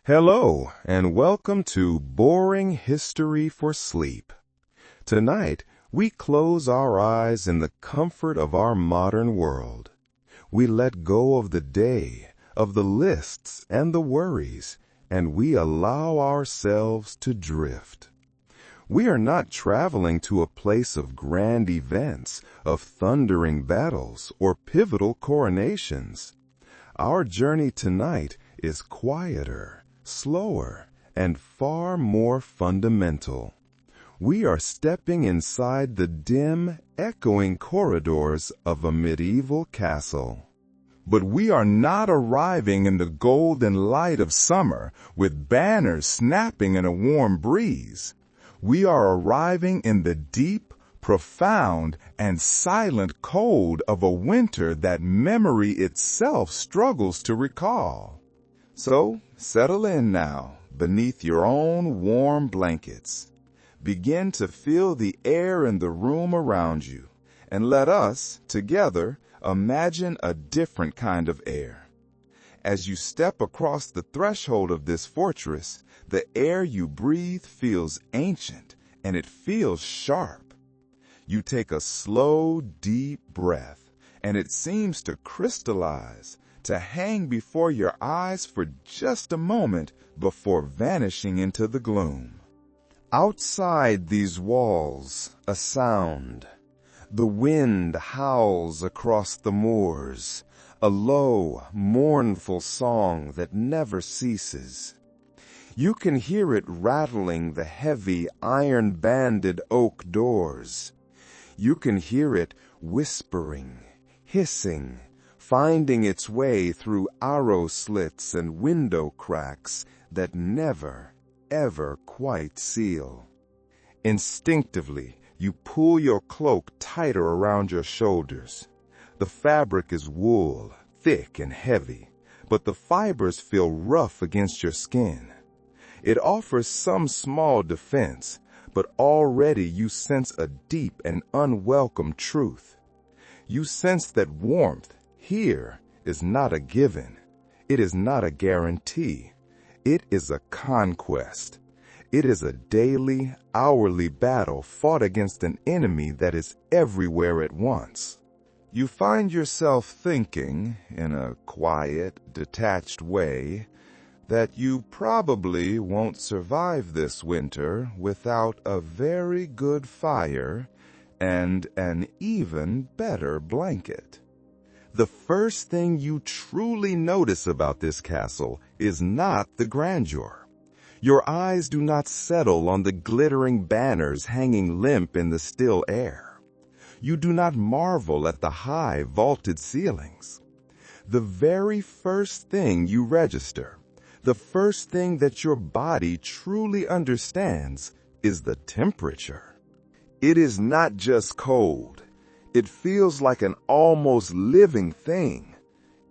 Hello, and welcome to Boring History for Sleep. Tonight, we close our eyes in the comfort of our modern world. We let go of the day, of the lists and the worries, and we allow ourselves to drift. We are not traveling to a place of grand events, of thundering battles, or pivotal coronations. Our journey tonight is quieter, slower, and far more fundamental. We are stepping inside the dim, echoing corridors of a medieval castle. But we are not arriving in the golden light of summer with banners snapping in a warm breeze. We are arriving in the deep, profound, and silent cold of a winter that memory itself struggles to recall. So, settle in now, beneath your own warm blankets. Begin to feel the air in the room around you, and let us, together, imagine a different kind of air. As you step across the threshold of this fortress, the air you breathe feels ancient, and it feels sharp. You take a slow, deep breath, and it seems to crystallize, to hang before your eyes for just a moment before vanishing into the gloom. Outside these walls, a sound. The wind howls across the moors, a low, mournful song that never ceases. You can hear it rattling the heavy, iron-banded oak doors. You can hear it whispering, hissing, finding its way through arrow slits and window cracks that never, ever quite seal. Instinctively, you pull your cloak tighter around your shoulders. The fabric is wool, thick and heavy, but the fibers feel rough against your skin. It offers some small defense, but already you sense a deep and unwelcome truth. You sense that warmth here is not a given. It is not a guarantee. It is a conquest. It is a daily, hourly battle fought against an enemy that is everywhere at once. You find yourself thinking, in a quiet, detached way, that you probably won't survive this winter without a very good fire and an even better blanket. The first thing you truly notice about this castle is not the grandeur. Your eyes do not settle on the glittering banners hanging limp in the still air. You do not marvel at the high vaulted ceilings. The very first thing you register, the first thing that your body truly understands, is the temperature. It is not just cold. It feels like an almost living thing.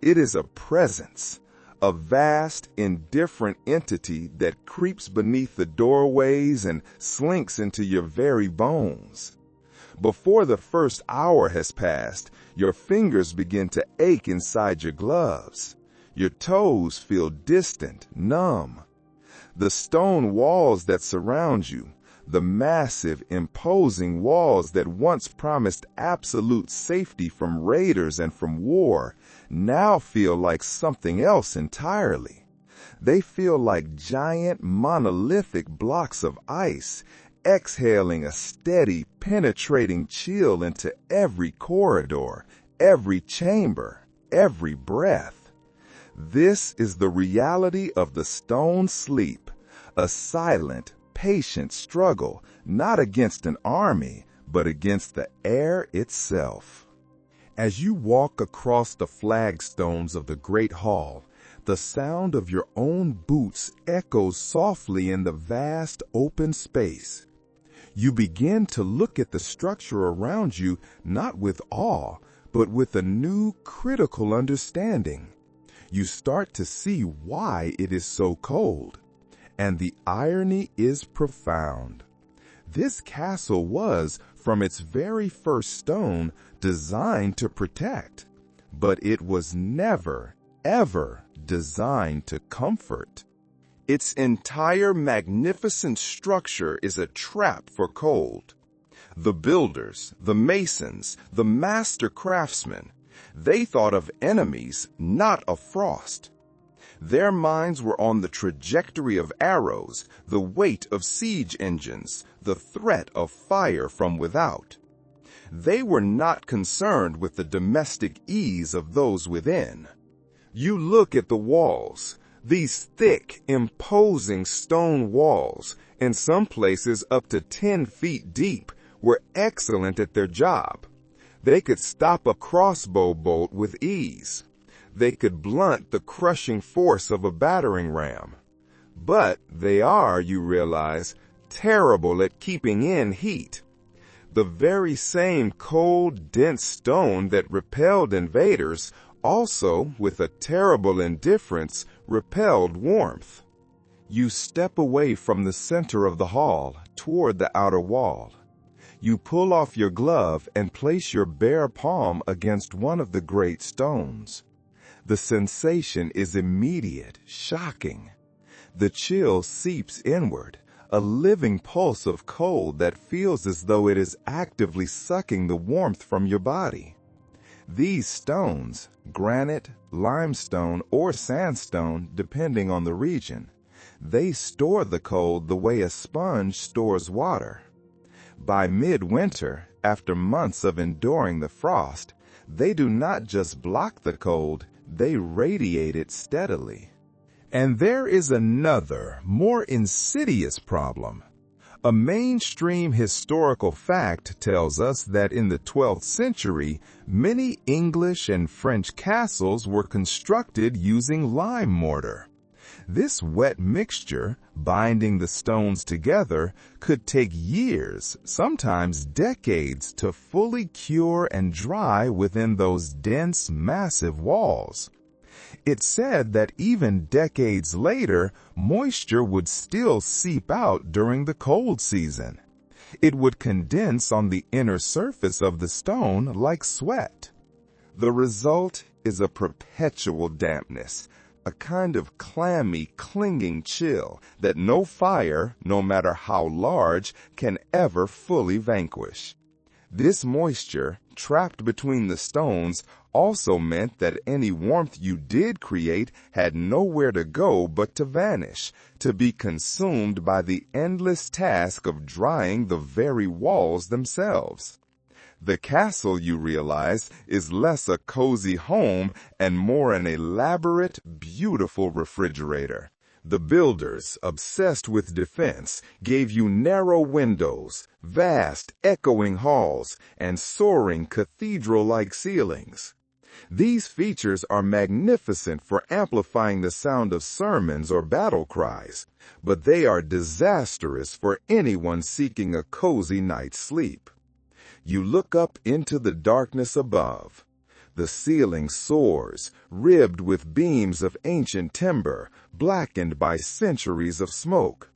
It is a presence, a vast, indifferent entity that creeps beneath the doorways and slinks into your very bones. Before the first hour has passed, your fingers begin to ache inside your gloves. Your toes feel distant, numb. The stone walls that surround you, the massive, imposing walls that once promised absolute safety from raiders and from war, now feel like something else entirely. They feel like giant, monolithic blocks of ice, exhaling a steady, penetrating chill into every corridor, every chamber, every breath. This is the reality of the stone sleep, a silent, patient struggle, not against an army, but against the air itself. As you walk across the flagstones of the great hall, the sound of your own boots echoes softly in the vast open space. You begin to look at the structure around you not with awe, but with a new critical understanding. You start to see why it is so cold. And the irony is profound. This castle was, from its very first stone, designed to protect, but it was never, ever designed to comfort. Its entire magnificent structure is a trap for cold. The builders, the masons, the master craftsmen, they thought of enemies, not of frost. Their minds were on the trajectory of arrows, the weight of siege engines, the threat of fire from without. They were not concerned with the domestic ease of those within. You look at the walls, these thick, imposing stone walls, in some places up to 10 feet deep, were excellent at their job. They could stop a crossbow bolt with ease. They could blunt the crushing force of a battering ram. But they are, you realize, terrible at keeping in heat. The very same cold, dense stone that repelled invaders also, with a terrible indifference, repelled warmth. You step away from the center of the hall toward the outer wall. You pull off your glove and place your bare palm against one of the great stones. The sensation is immediate, shocking. The chill seeps inward, a living pulse of cold that feels as though it is actively sucking the warmth from your body. These stones, granite, limestone, or sandstone, depending on the region, they store the cold the way a sponge stores water. By midwinter, after months of enduring the frost, they do not just block the cold, they radiate it steadily. And there is another, more insidious problem. A mainstream historical fact tells us that in the 12th century, many English and French castles were constructed using lime mortar. This wet mixture, binding the stones together, could take years, sometimes decades, to fully cure and dry within those dense, massive walls. It's said that even decades later, moisture would still seep out during the cold season. It would condense on the inner surface of the stone like sweat. The result is a perpetual dampness, a kind of clammy, clinging chill that no fire, no matter how large, can ever fully vanquish. This moisture, trapped between the stones, also meant that any warmth you did create had nowhere to go but to vanish, to be consumed by the endless task of drying the very walls themselves. The castle, you realize, is less a cozy home and more an elaborate, beautiful refrigerator. The builders, obsessed with defense, gave you narrow windows, vast, echoing halls, and soaring cathedral-like ceilings. These features are magnificent for amplifying the sound of sermons or battle cries, but they are disastrous for anyone seeking a cozy night's sleep. You look up into the darkness above. The ceiling soars, ribbed with beams of ancient timber, blackened by centuries of smoke.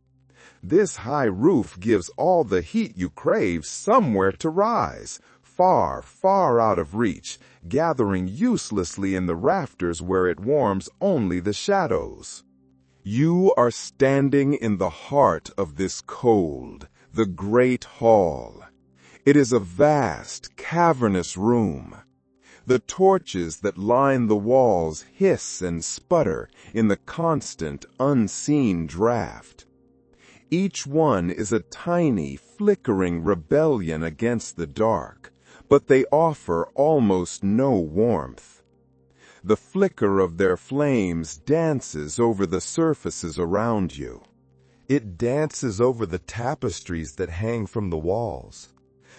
This high roof gives all the heat you crave somewhere to rise, far, far out of reach, gathering uselessly in the rafters where it warms only the shadows. You are standing in the heart of this cold, the great hall. It is a vast, cavernous room. The torches that line the walls hiss and sputter in the constant, unseen draft. Each one is a tiny, flickering rebellion against the dark, but they offer almost no warmth. The flicker of their flames dances over the surfaces around you. It dances over the tapestries that hang from the walls.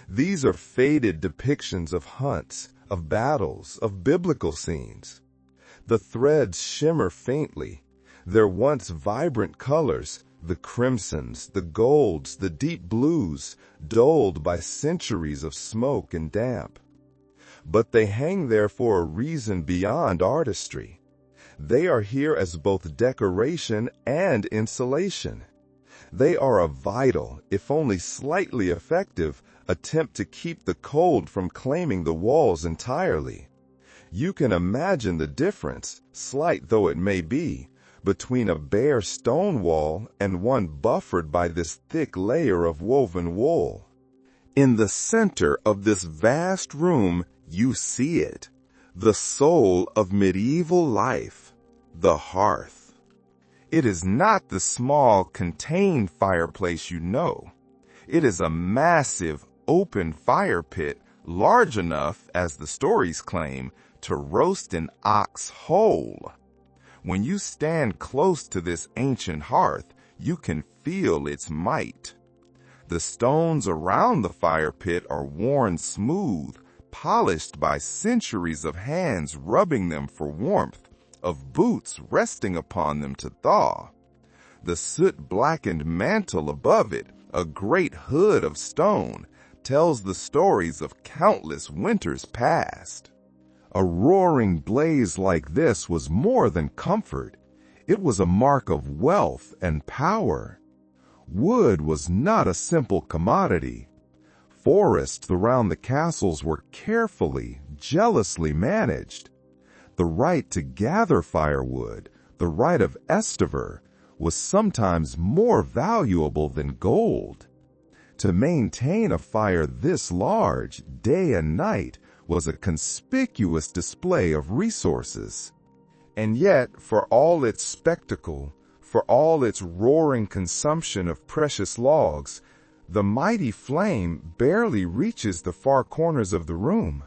These are faded depictions of hunts, of battles, of biblical scenes. The threads shimmer faintly, their once vibrant colors, the crimsons, the golds, the deep blues, dulled by centuries of smoke and damp. But they hang there for a reason beyond artistry. They are here as both decoration and insulation. They are a vital, if only slightly effective, attempt to keep the cold from claiming the walls entirely. You can imagine the difference, slight though it may be, between a bare stone wall and one buffered by this thick layer of woven wool. In the center of this vast room, you see it, the soul of medieval life, the hearth. It is not the small, contained fireplace you know. It is a massive, open fire pit, large enough, as the stories claim, to roast an ox whole. When you stand close to this ancient hearth, you can feel its might. The stones around the fire pit are worn smooth, polished by centuries of hands rubbing them for warmth, of boots resting upon them to thaw. The soot-blackened mantle above it, a great hood of stone, tells the stories of countless winters past. A roaring blaze like this was more than comfort. It was a mark of wealth and power. Wood was not a simple commodity. Forests around the castles were carefully, jealously managed. The right to gather firewood, the right of estiver, was sometimes more valuable than gold. To maintain a fire this large, day and night, was a conspicuous display of resources. And yet, for all its spectacle, for all its roaring consumption of precious logs, the mighty flame barely reaches the far corners of the room.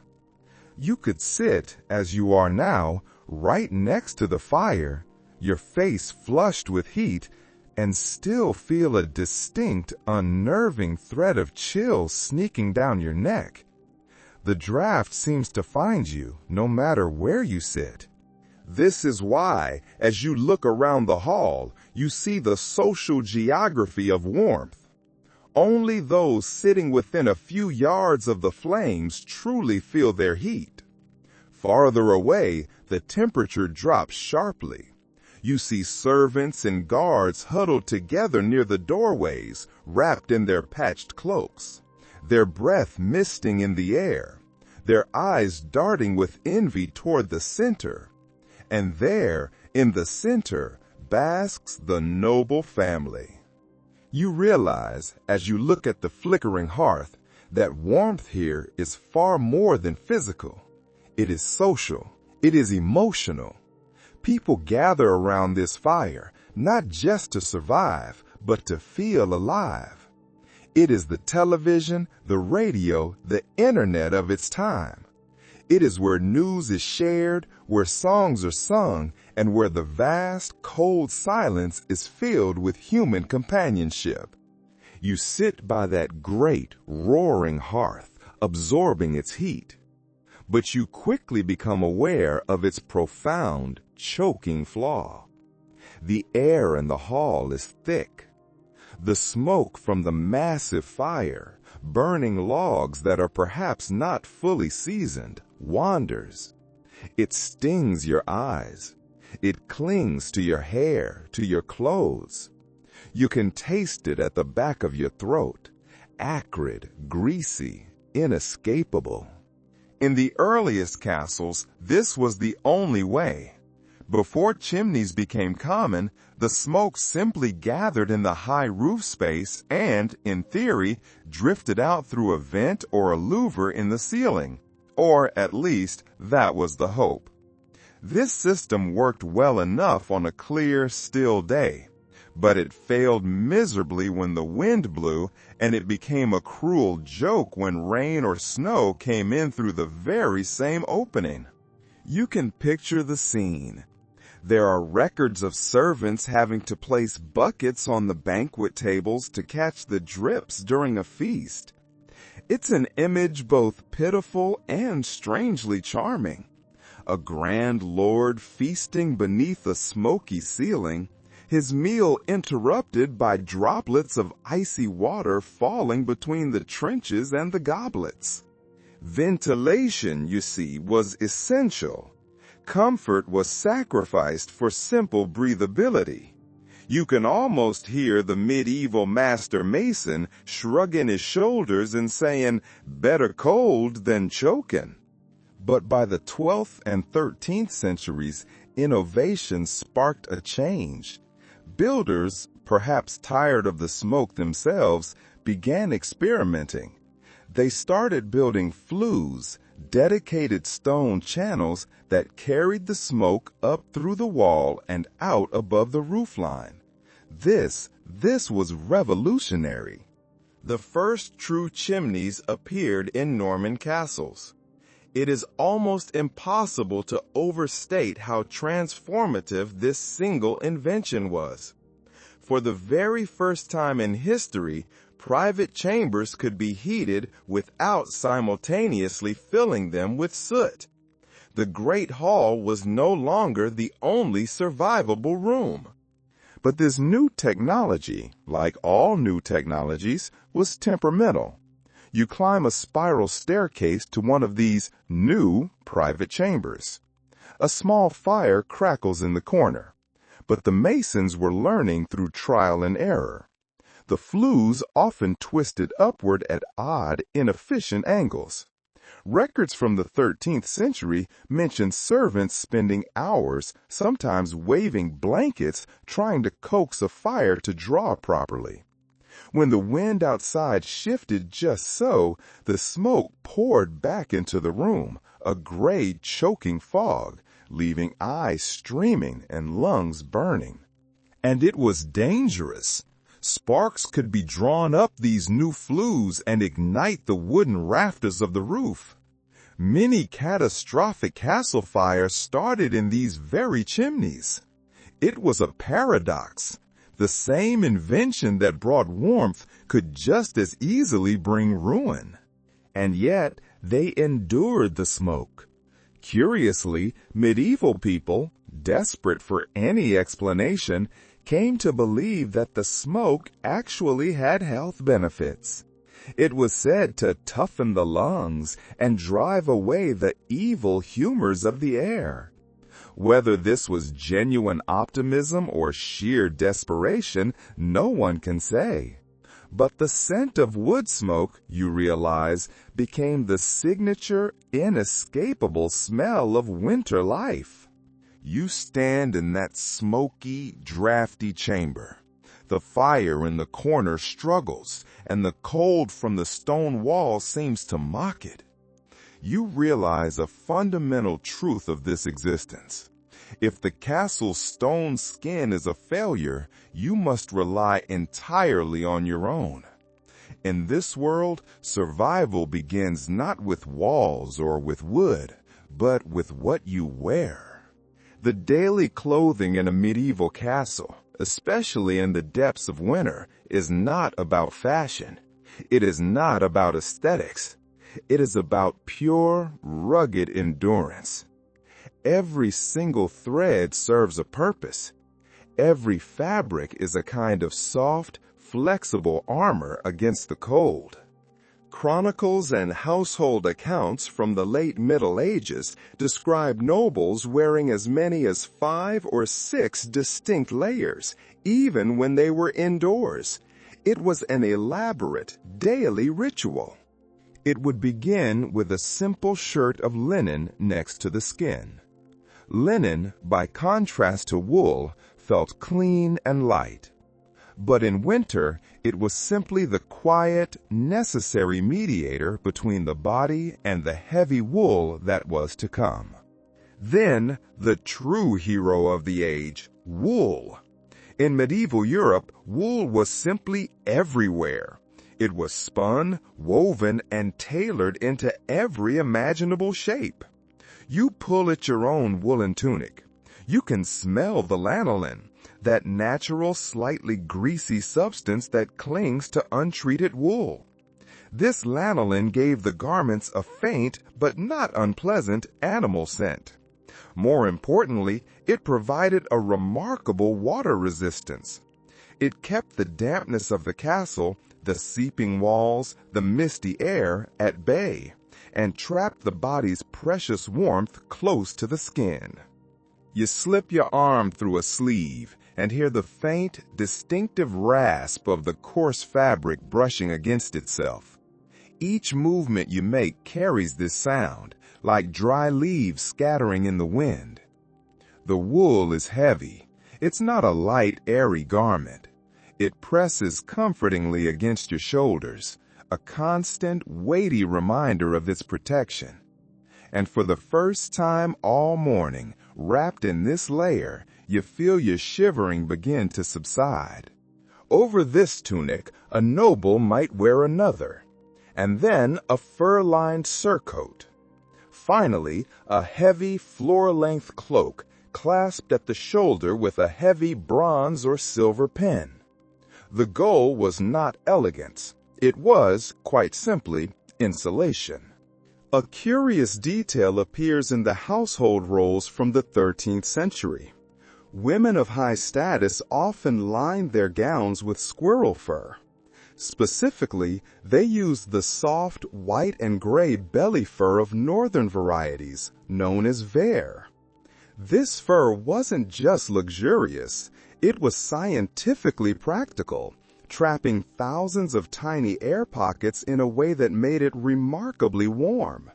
You could sit, as you are now, right next to the fire, your face flushed with heat, and still feel a distinct, unnerving thread of chill sneaking down your neck. The draft seems to find you, no matter where you sit. This is why, as you look around the hall, you see the social geography of warmth. Only those sitting within a few yards of the flames truly feel their heat. Farther away, the temperature drops sharply. You see servants and guards huddled together near the doorways, wrapped in their patched cloaks, their breath misting in the air, their eyes darting with envy toward the center. And there, in the center, basks the noble family. You realize, as you look at the flickering hearth, that warmth here is far more than physical. It is social. It is emotional. People gather around this fire, not just to survive, but to feel alive. It is the television, the radio, the internet of its time. It is where news is shared, where songs are sung, and where the vast, cold silence is filled with human companionship. You sit by that great, roaring hearth, absorbing its heat. But you quickly become aware of its profound, choking flaw. The air in the hall is thick. The smoke from the massive fire, burning logs that are perhaps not fully seasoned, wanders. It stings your eyes. It clings to your hair, to your clothes. You can taste it at the back of your throat, acrid, greasy, inescapable. In the earliest castles, this was the only way. Before chimneys became common, the smoke simply gathered in the high roof space and, in theory, drifted out through a vent or a louver in the ceiling. Or, at least, that was the hope. This system worked well enough on a clear, still day, but it failed miserably when the wind blew, and it became a cruel joke when rain or snow came in through the very same opening. You can picture the scene. There are records of servants having to place buckets on the banquet tables to catch the drips during a feast. It's an image both pitiful and strangely charming. A grand lord feasting beneath a smoky ceiling, his meal interrupted by droplets of icy water falling between the trenches and the goblets. Ventilation, you see, was essential. Comfort was sacrificed for simple breathability. You can almost hear the medieval master mason shrugging his shoulders and saying, "Better cold than choking." But by the 12th and 13th centuries, innovation sparked a change. Builders, perhaps tired of the smoke themselves, began experimenting. They started building flues, dedicated stone channels that carried the smoke up through the wall and out above the roofline. This was revolutionary. The first true chimneys appeared in Norman castles. It is almost impossible to overstate how transformative this single invention was. For the very first time in history, private chambers could be heated without simultaneously filling them with soot. The Great Hall was no longer the only survivable room. But this new technology, like all new technologies, was temperamental. You climb a spiral staircase to one of these new private chambers. A small fire crackles in the corner, but the masons were learning through trial and error. The flues often twisted upward at odd, inefficient angles. Records from the 13th century mention servants spending hours, sometimes waving blankets, trying to coax a fire to draw properly. When the wind outside shifted just so, the smoke poured back into the room, a gray, choking fog, leaving eyes streaming and lungs burning. And it was dangerous. Sparks could be drawn up these new flues and ignite the wooden rafters of the roof. Many catastrophic castle fires started in these very chimneys. It was a paradox. The same invention that brought warmth could just as easily bring ruin. And yet, they endured the smoke. Curiously, medieval people, desperate for any explanation, came to believe that the smoke actually had health benefits. It was said to toughen the lungs and drive away the evil humors of the air. Whether this was genuine optimism or sheer desperation, no one can say. But the scent of wood smoke, you realize, became the signature, inescapable smell of winter life. You stand in that smoky, drafty chamber. The fire in the corner struggles, and the cold from the stone wall seems to mock it. You realize a fundamental truth of this existence. If the castle's stone skin is a failure, you must rely entirely on your own. In this world, survival begins not with walls or with wood, but with what you wear. The daily clothing in a medieval castle, especially in the depths of winter, is not about fashion. It is not about aesthetics. It is about pure, rugged endurance. Every single thread serves a purpose. Every fabric is a kind of soft, flexible armor against the cold. Chronicles and household accounts from the late Middle Ages describe nobles wearing as many as 5 or 6 distinct layers, even when they were indoors. It was an elaborate, daily ritual. It would begin with a simple shirt of linen next to the skin. Linen, by contrast to wool, felt clean and light. But in winter, it was simply the quiet, necessary mediator between the body and the heavy wool that was to come. Then, the true hero of the age, wool. In medieval Europe, wool was simply everywhere. It was spun, woven, and tailored into every imaginable shape. You pull at your own woolen tunic. You can smell the lanolin, that natural, slightly greasy substance that clings to untreated wool. This lanolin gave the garments a faint, but not unpleasant, animal scent. More importantly, it provided a remarkable water resistance. It kept the dampness of the castle, the seeping walls, the misty air at bay, and trapped the body's precious warmth close to the skin. You slip your arm through a sleeve and hear the faint, distinctive rasp of the coarse fabric brushing against itself. Each movement you make carries this sound, like dry leaves scattering in the wind. The wool is heavy. It's not a light, airy garment. It presses comfortingly against your shoulders, a constant, weighty reminder of its protection. And for the first time all morning, wrapped in this layer, you feel your shivering begin to subside. Over this tunic, a noble might wear another, and then a fur-lined surcoat. Finally, a heavy, floor-length cloak clasped at the shoulder with a heavy bronze or silver pin. The goal was not elegance. It was, quite simply, insulation. A curious detail appears in the household roles from the 13th century. Women of high status often lined their gowns with squirrel fur. Specifically, they used the soft white and gray belly fur of northern varieties, known as vair. This fur wasn't just luxurious, it was scientifically practical, trapping thousands of tiny air pockets in a way that made it remarkably warm.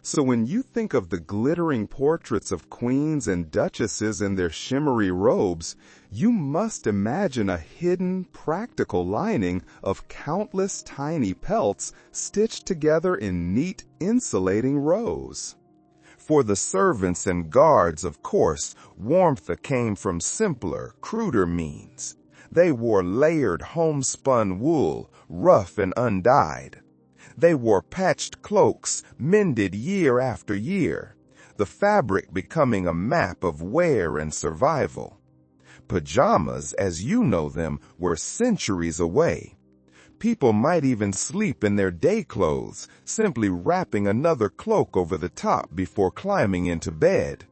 So when you think of the glittering portraits of queens and duchesses in their shimmery robes, you must imagine a hidden, practical lining of countless tiny pelts stitched together in neat, insulating rows. For the servants and guards, of course, warmth came from simpler, cruder means. They wore layered homespun wool, rough and undyed. They wore patched cloaks, mended year after year, the fabric becoming a map of wear and survival. Pajamas, as you know them, were centuries away. People might even sleep in their day clothes, simply wrapping another cloak over the top before climbing into bed.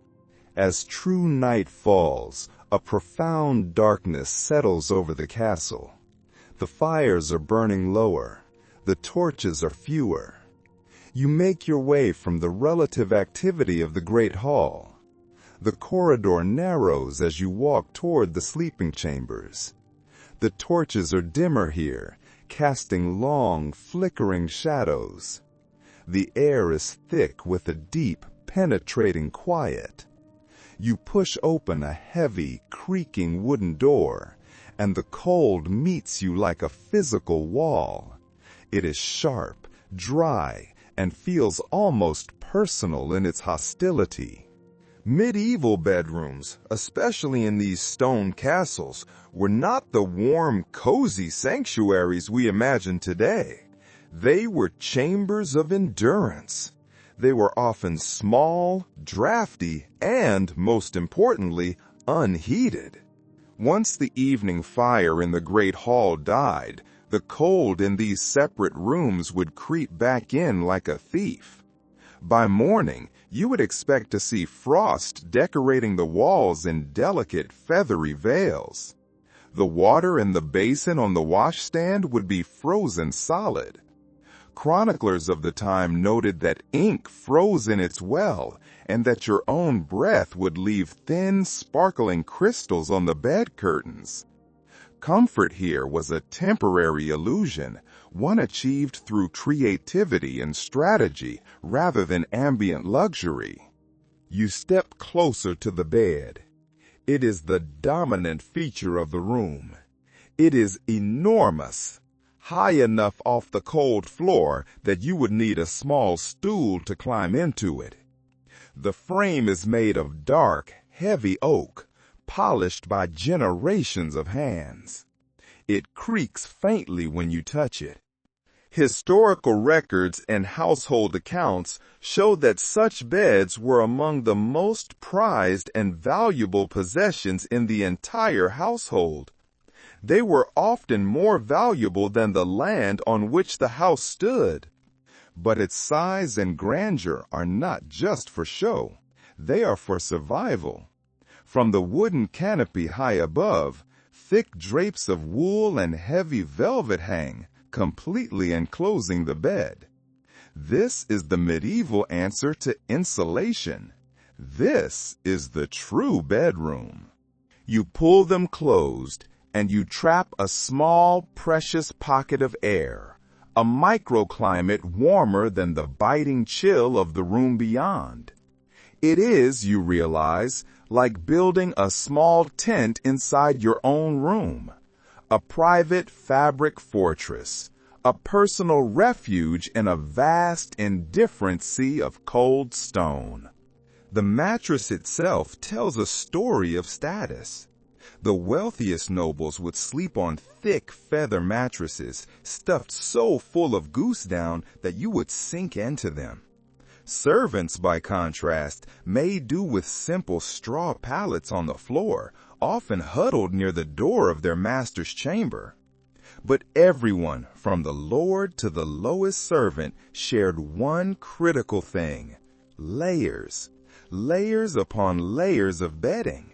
As true night falls, a profound darkness settles over the castle. The fires are burning lower. The torches are fewer. You make your way from the relative activity of the great hall. The corridor narrows as you walk toward the sleeping chambers. The torches are dimmer here, casting long, flickering shadows. The air is thick with a deep, penetrating quiet. You push open a heavy, creaking wooden door, and the cold meets you like a physical wall. It is sharp, dry, and feels almost personal in its hostility. Medieval bedrooms, especially in these stone castles, were not the warm, cozy sanctuaries we imagine today. They were chambers of endurance. They were often small, drafty, and, most importantly, unheated. Once the evening fire in the great hall died, the cold in these separate rooms would creep back in like a thief. By morning, you would expect to see frost decorating the walls in delicate, feathery veils. The water in the basin on the washstand would be frozen solid. Chroniclers of the time noted that ink froze in its well, and that your own breath would leave thin, sparkling crystals on the bed curtains. Comfort here was a temporary illusion, one achieved through creativity and strategy rather than ambient luxury. You step closer to the bed. It is the dominant feature of the room. It is enormous, high enough off the cold floor that you would need a small stool to climb into it. The frame is made of dark, heavy oak, polished by generations of hands. It creaks faintly when you touch it. Historical records and household accounts show that such beds were among the most prized and valuable possessions in the entire household. They were often more valuable than the land on which the house stood. But its size and grandeur are not just for show. They are for survival. From the wooden canopy high above, thick drapes of wool and heavy velvet hang, completely enclosing the bed. This is the medieval answer to insulation. This is the true bedroom. You pull them closed, and you trap a small, precious pocket of air, a microclimate warmer than the biting chill of the room beyond. It is, you realize, like building a small tent inside your own room, a private fabric fortress, a personal refuge in a vast, indifferent sea of cold stone. The mattress itself tells a story of status. The wealthiest nobles would sleep on thick feather mattresses stuffed so full of goose down that you would sink into them. Servants, by contrast, may do with simple straw pallets on the floor, often huddled near the door of their master's chamber. But everyone, from the lord to the lowest servant, shared one critical thing: layers. Layers upon layers of bedding.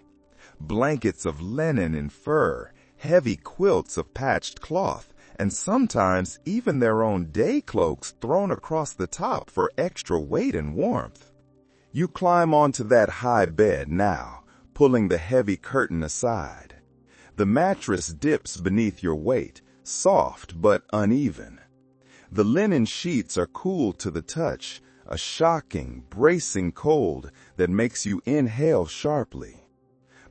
Blankets of linen and fur, heavy quilts of patched cloth, and sometimes even their own day cloaks thrown across the top for extra weight and warmth. You climb onto that high bed now, pulling the heavy curtain aside. The mattress dips beneath your weight, soft but uneven. The linen sheets are cool to the touch, a shocking, bracing cold that makes you inhale sharply.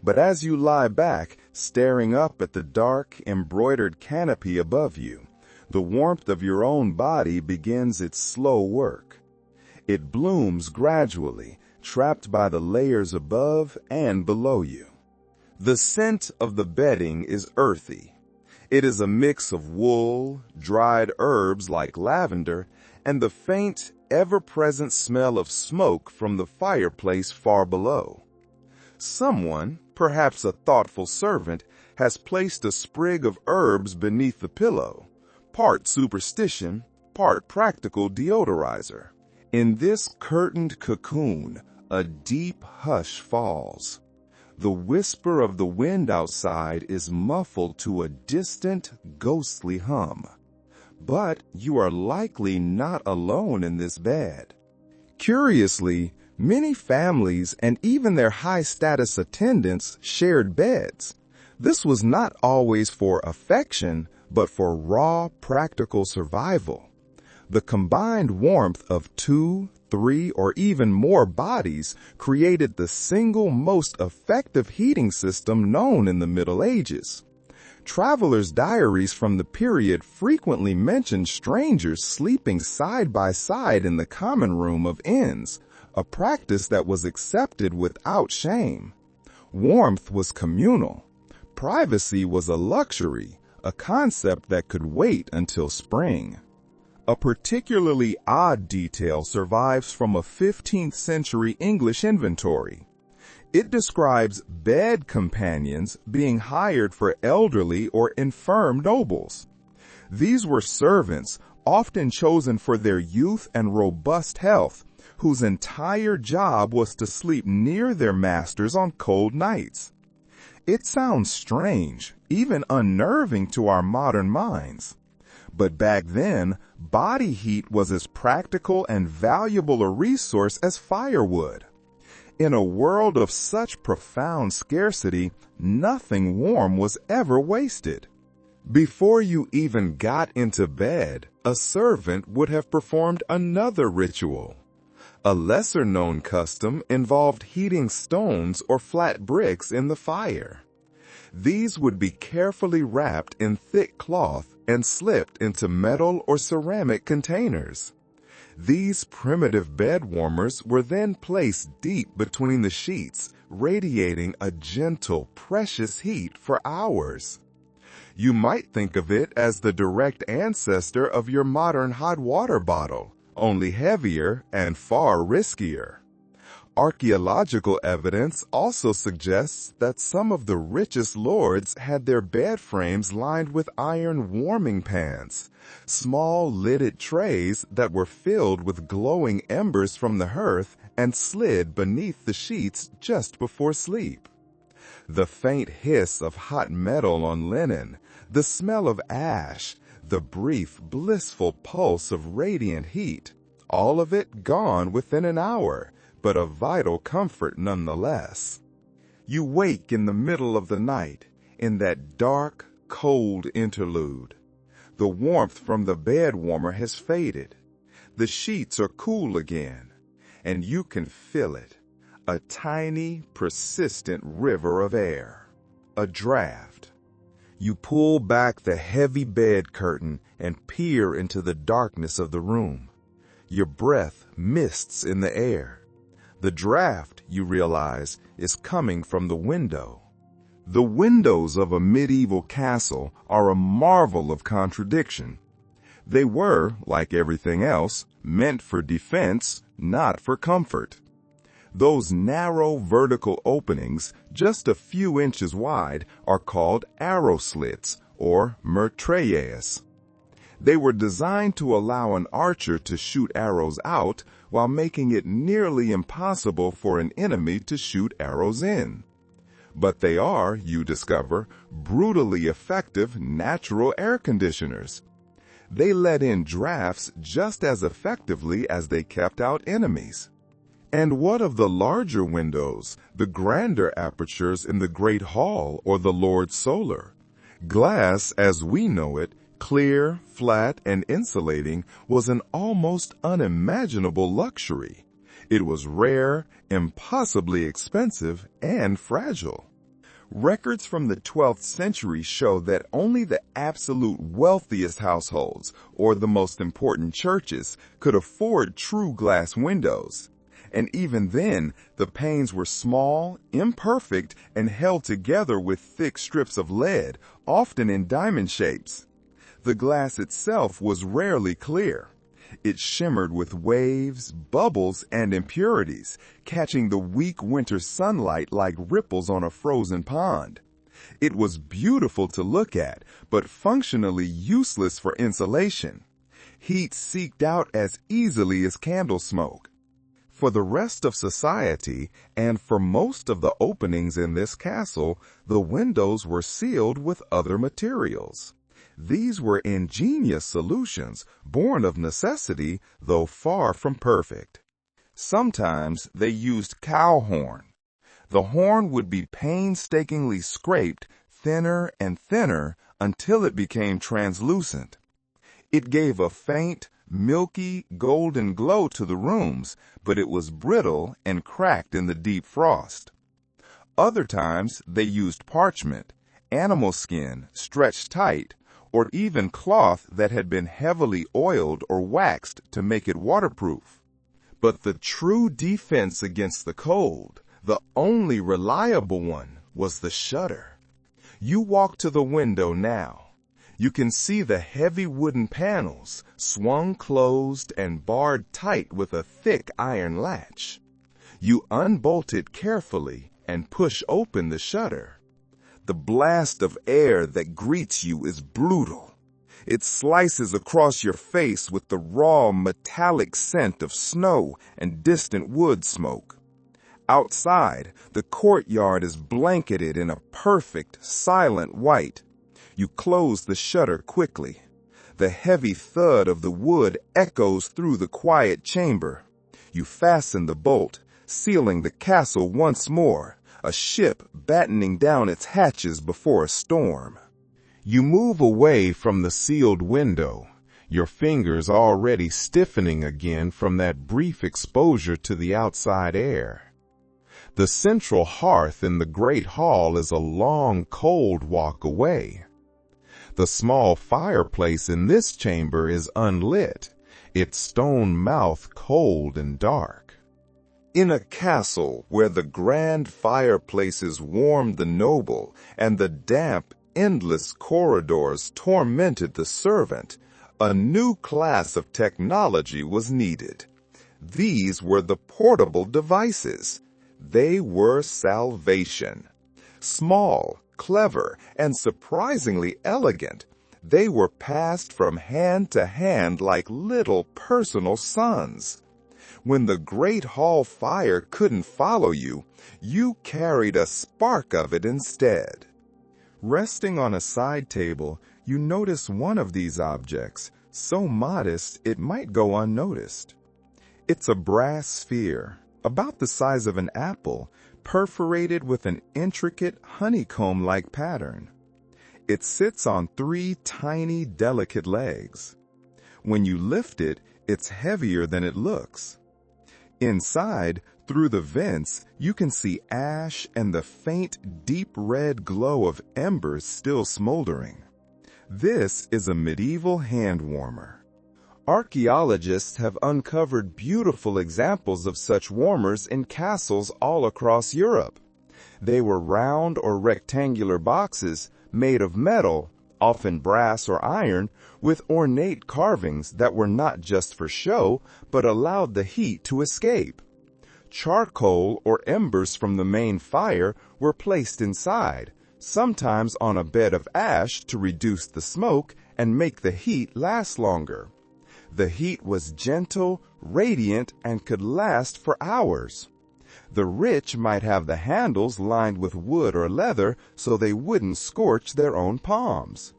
But as you lie back, staring up at the dark, embroidered canopy above you, the warmth of your own body begins its slow work. It blooms gradually, trapped by the layers above and below you. The scent of the bedding is earthy. It is a mix of wool, dried herbs like lavender, and the faint, ever-present smell of smoke from the fireplace far below. Someone, perhaps a thoughtful servant, has placed a sprig of herbs beneath the pillow, part superstition, part practical deodorizer. In this curtained cocoon, a deep hush falls. The whisper of the wind outside is muffled to a distant, ghostly hum. But you are likely not alone in this bed. Curiously, many families and even their high-status attendants shared beds. This was not always for affection, but for raw, practical survival. The combined warmth of 2, 3, or even more bodies created the single most effective heating system known in the Middle Ages. Travelers' diaries from the period frequently mention strangers sleeping side by side in the common room of inns, a practice that was accepted without shame. Warmth was communal. Privacy was a luxury, a concept that could wait until spring. A particularly odd detail survives from a 15th century English inventory. It describes bed companions being hired for elderly or infirm nobles. These were servants, often chosen for their youth and robust health, whose entire job was to sleep near their masters on cold nights. It sounds strange, even unnerving to our modern minds. But back then, body heat was as practical and valuable a resource as firewood. In a world of such profound scarcity, nothing warm was ever wasted. Before you even got into bed, a servant would have performed another ritual. A lesser-known custom involved heating stones or flat bricks in the fire. These would be carefully wrapped in thick cloth and slipped into metal or ceramic containers. These primitive bed warmers were then placed deep between the sheets, radiating a gentle, precious heat for hours. You might think of it as the direct ancestor of your modern hot water bottle, only heavier and far riskier. Archaeological evidence also suggests that some of the richest lords had their bed frames lined with iron warming pans, small lidded trays that were filled with glowing embers from the hearth and slid beneath the sheets just before sleep. The faint hiss of hot metal on linen, the smell of ash, the brief, blissful pulse of radiant heat, all of it gone within an hour, but a vital comfort nonetheless. You wake in the middle of the night, in that dark, cold interlude. The warmth from the bed warmer has faded. The sheets are cool again, and you can feel it, a tiny, persistent river of air, a draft. You pull back the heavy bed curtain and peer into the darkness of the room. Your breath mists in the air. The draft, you realize, is coming from the window. The windows of a medieval castle are a marvel of contradiction. They were, like everything else, meant for defense, not for comfort. Those narrow vertical openings, just a few inches wide, are called arrow slits, or meurtriers. They were designed to allow an archer to shoot arrows out while making it nearly impossible for an enemy to shoot arrows in. But they are, you discover, brutally effective natural air conditioners. They let in drafts just as effectively as they kept out enemies. And what of the larger windows, the grander apertures in the Great Hall or the Lord's Solar? Glass, as we know it, clear, flat, and insulating, was an almost unimaginable luxury. It was rare, impossibly expensive, and fragile. Records from the 12th century show that only the absolute wealthiest households, or the most important churches, could afford true glass windows. And even then, the panes were small, imperfect, and held together with thick strips of lead, often in diamond shapes. The glass itself was rarely clear. It shimmered with waves, bubbles, and impurities, catching the weak winter sunlight like ripples on a frozen pond. It was beautiful to look at, but functionally useless for insulation. Heat seeped out as easily as candle smoke. For the rest of society, and for most of the openings in this castle, the windows were sealed with other materials. These were ingenious solutions, born of necessity, though far from perfect. Sometimes they used cow horn. The horn would be painstakingly scraped thinner and thinner until it became translucent. It gave a faint, milky, golden glow to the rooms, but it was brittle and cracked in the deep frost. Other times they used parchment, animal skin stretched tight, or even cloth that had been heavily oiled or waxed to make it waterproof. But the true defense against the cold, the only reliable one, was the shutter. You walk to the window now. You can see the heavy wooden panels, swung closed and barred tight with a thick iron latch. You unbolt it carefully and push open the shutter. The blast of air that greets you is brutal. It slices across your face with the raw, metallic scent of snow and distant wood smoke. Outside, the courtyard is blanketed in a perfect, silent white. You close the shutter quickly. The heavy thud of the wood echoes through the quiet chamber. You fasten the bolt, sealing the castle once more, a ship battening down its hatches before a storm. You move away from the sealed window, your fingers already stiffening again from that brief exposure to the outside air. The central hearth in the great hall is a long, cold walk away. The small fireplace in this chamber is unlit, its stone mouth cold and dark. In a castle where the grand fireplaces warmed the noble and the damp, endless corridors tormented the servant, a new class of technology was needed. These were the portable devices. They were salvation. Small, clever, and surprisingly elegant, they were passed from hand to hand like little personal suns. When the great hall fire couldn't follow you, you carried a spark of it instead. Resting on a side table, you notice one of these objects, so modest it might go unnoticed. It's a brass sphere, about the size of an apple, perforated with an intricate honeycomb-like pattern. It sits on 3 tiny, delicate legs. When you lift it, it's heavier than it looks. Inside, Through the vents, you can see ash and the faint, deep red glow of embers still smoldering. This is a medieval hand warmer. Archaeologists have uncovered beautiful examples of such warmers in castles all across Europe. They were round or rectangular boxes made of metal, often brass or iron, with ornate carvings that were not just for show, but allowed the heat to escape. Charcoal or embers from the main fire were placed inside, sometimes on a bed of ash to reduce the smoke and make the heat last longer. The heat was gentle, radiant, and could last for hours. The rich might have the handles lined with wood or leather so they wouldn't scorch their own palms.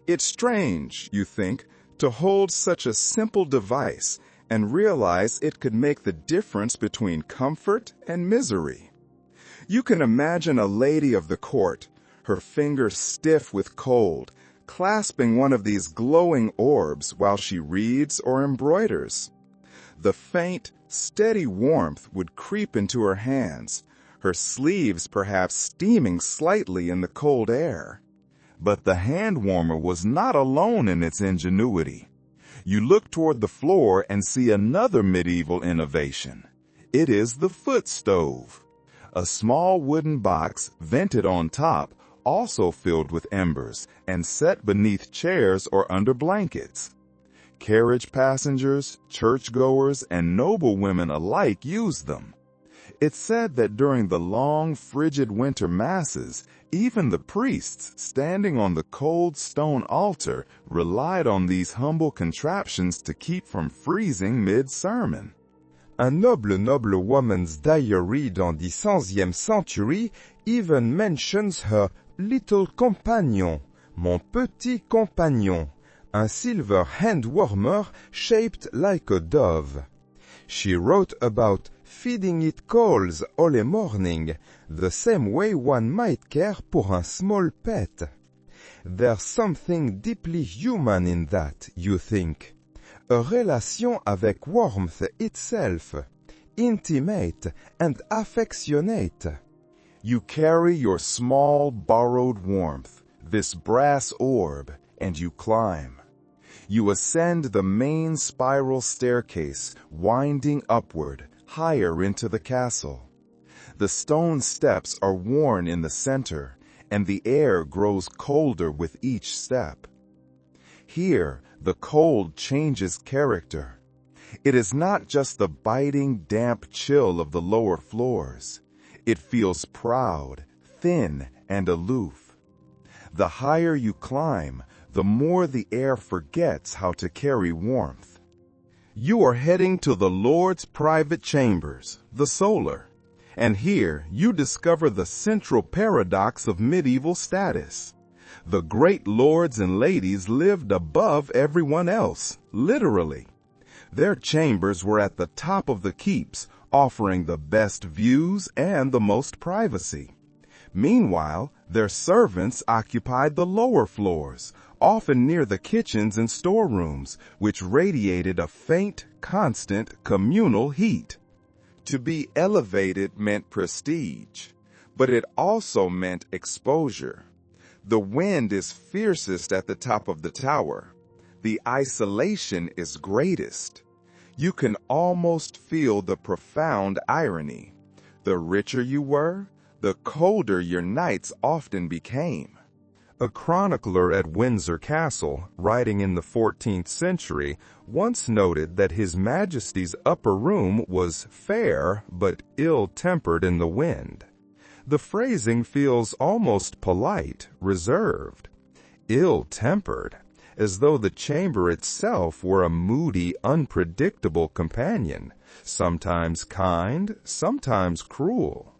It's strange, you think, to hold such a simple device and realize it could make the difference between comfort and misery. You can imagine a lady of the court, her fingers stiff with cold, clasping one of these glowing orbs while she reads or embroiders. The faint, steady warmth would creep into her hands, her sleeves perhaps steaming slightly in the cold air. But the hand warmer was not alone in its ingenuity. You look toward the floor and see another medieval innovation. It is the foot stove. A small wooden box vented on top, also filled with embers and set beneath chairs or under blankets. Carriage passengers, churchgoers, and noblewomen alike used them. It's said that during the long, frigid winter masses, even the priests standing on the cold stone altar relied on these humble contraptions to keep from freezing mid-sermon. A noble woman's diary dans the 16e century even mentions her little companion, mon petit compagnon, a silver hand warmer shaped like a dove. She wrote about feeding it coals all morning, the same way one might care pour un small pet. There's something deeply human in that, you think. A relation avec warmth itself, intimate and affectionate. You carry your small borrowed warmth, this brass orb, and you climb. You ascend the main spiral staircase, winding upward, higher into the castle. The stone steps are worn in the center, and the air grows colder with each step. Here, the cold changes character. It is not just the biting, damp chill of the lower floors. It feels proud, thin, and aloof. The higher you climb, the more the air forgets how to carry warmth. You are heading to the Lord's private chambers, the solar, and here you discover the central paradox of medieval status. The great lords and ladies lived above everyone else, literally. Their chambers were at the top of the keeps, offering the best views and the most privacy. Meanwhile, their servants occupied the lower floors, often near the kitchens and storerooms, which radiated a faint, constant, communal heat. To be elevated meant prestige, but it also meant exposure. The wind is fiercest at the top of the tower. The isolation is greatest. You can almost feel the profound irony. The richer you were, the colder your nights often became. A chronicler at Windsor Castle, writing in the 14th century, once noted that His Majesty's upper room was fair but ill-tempered in the wind. The phrasing feels almost polite, reserved. Ill-tempered, as though the chamber itself were a moody, unpredictable companion, sometimes kind, sometimes cruel.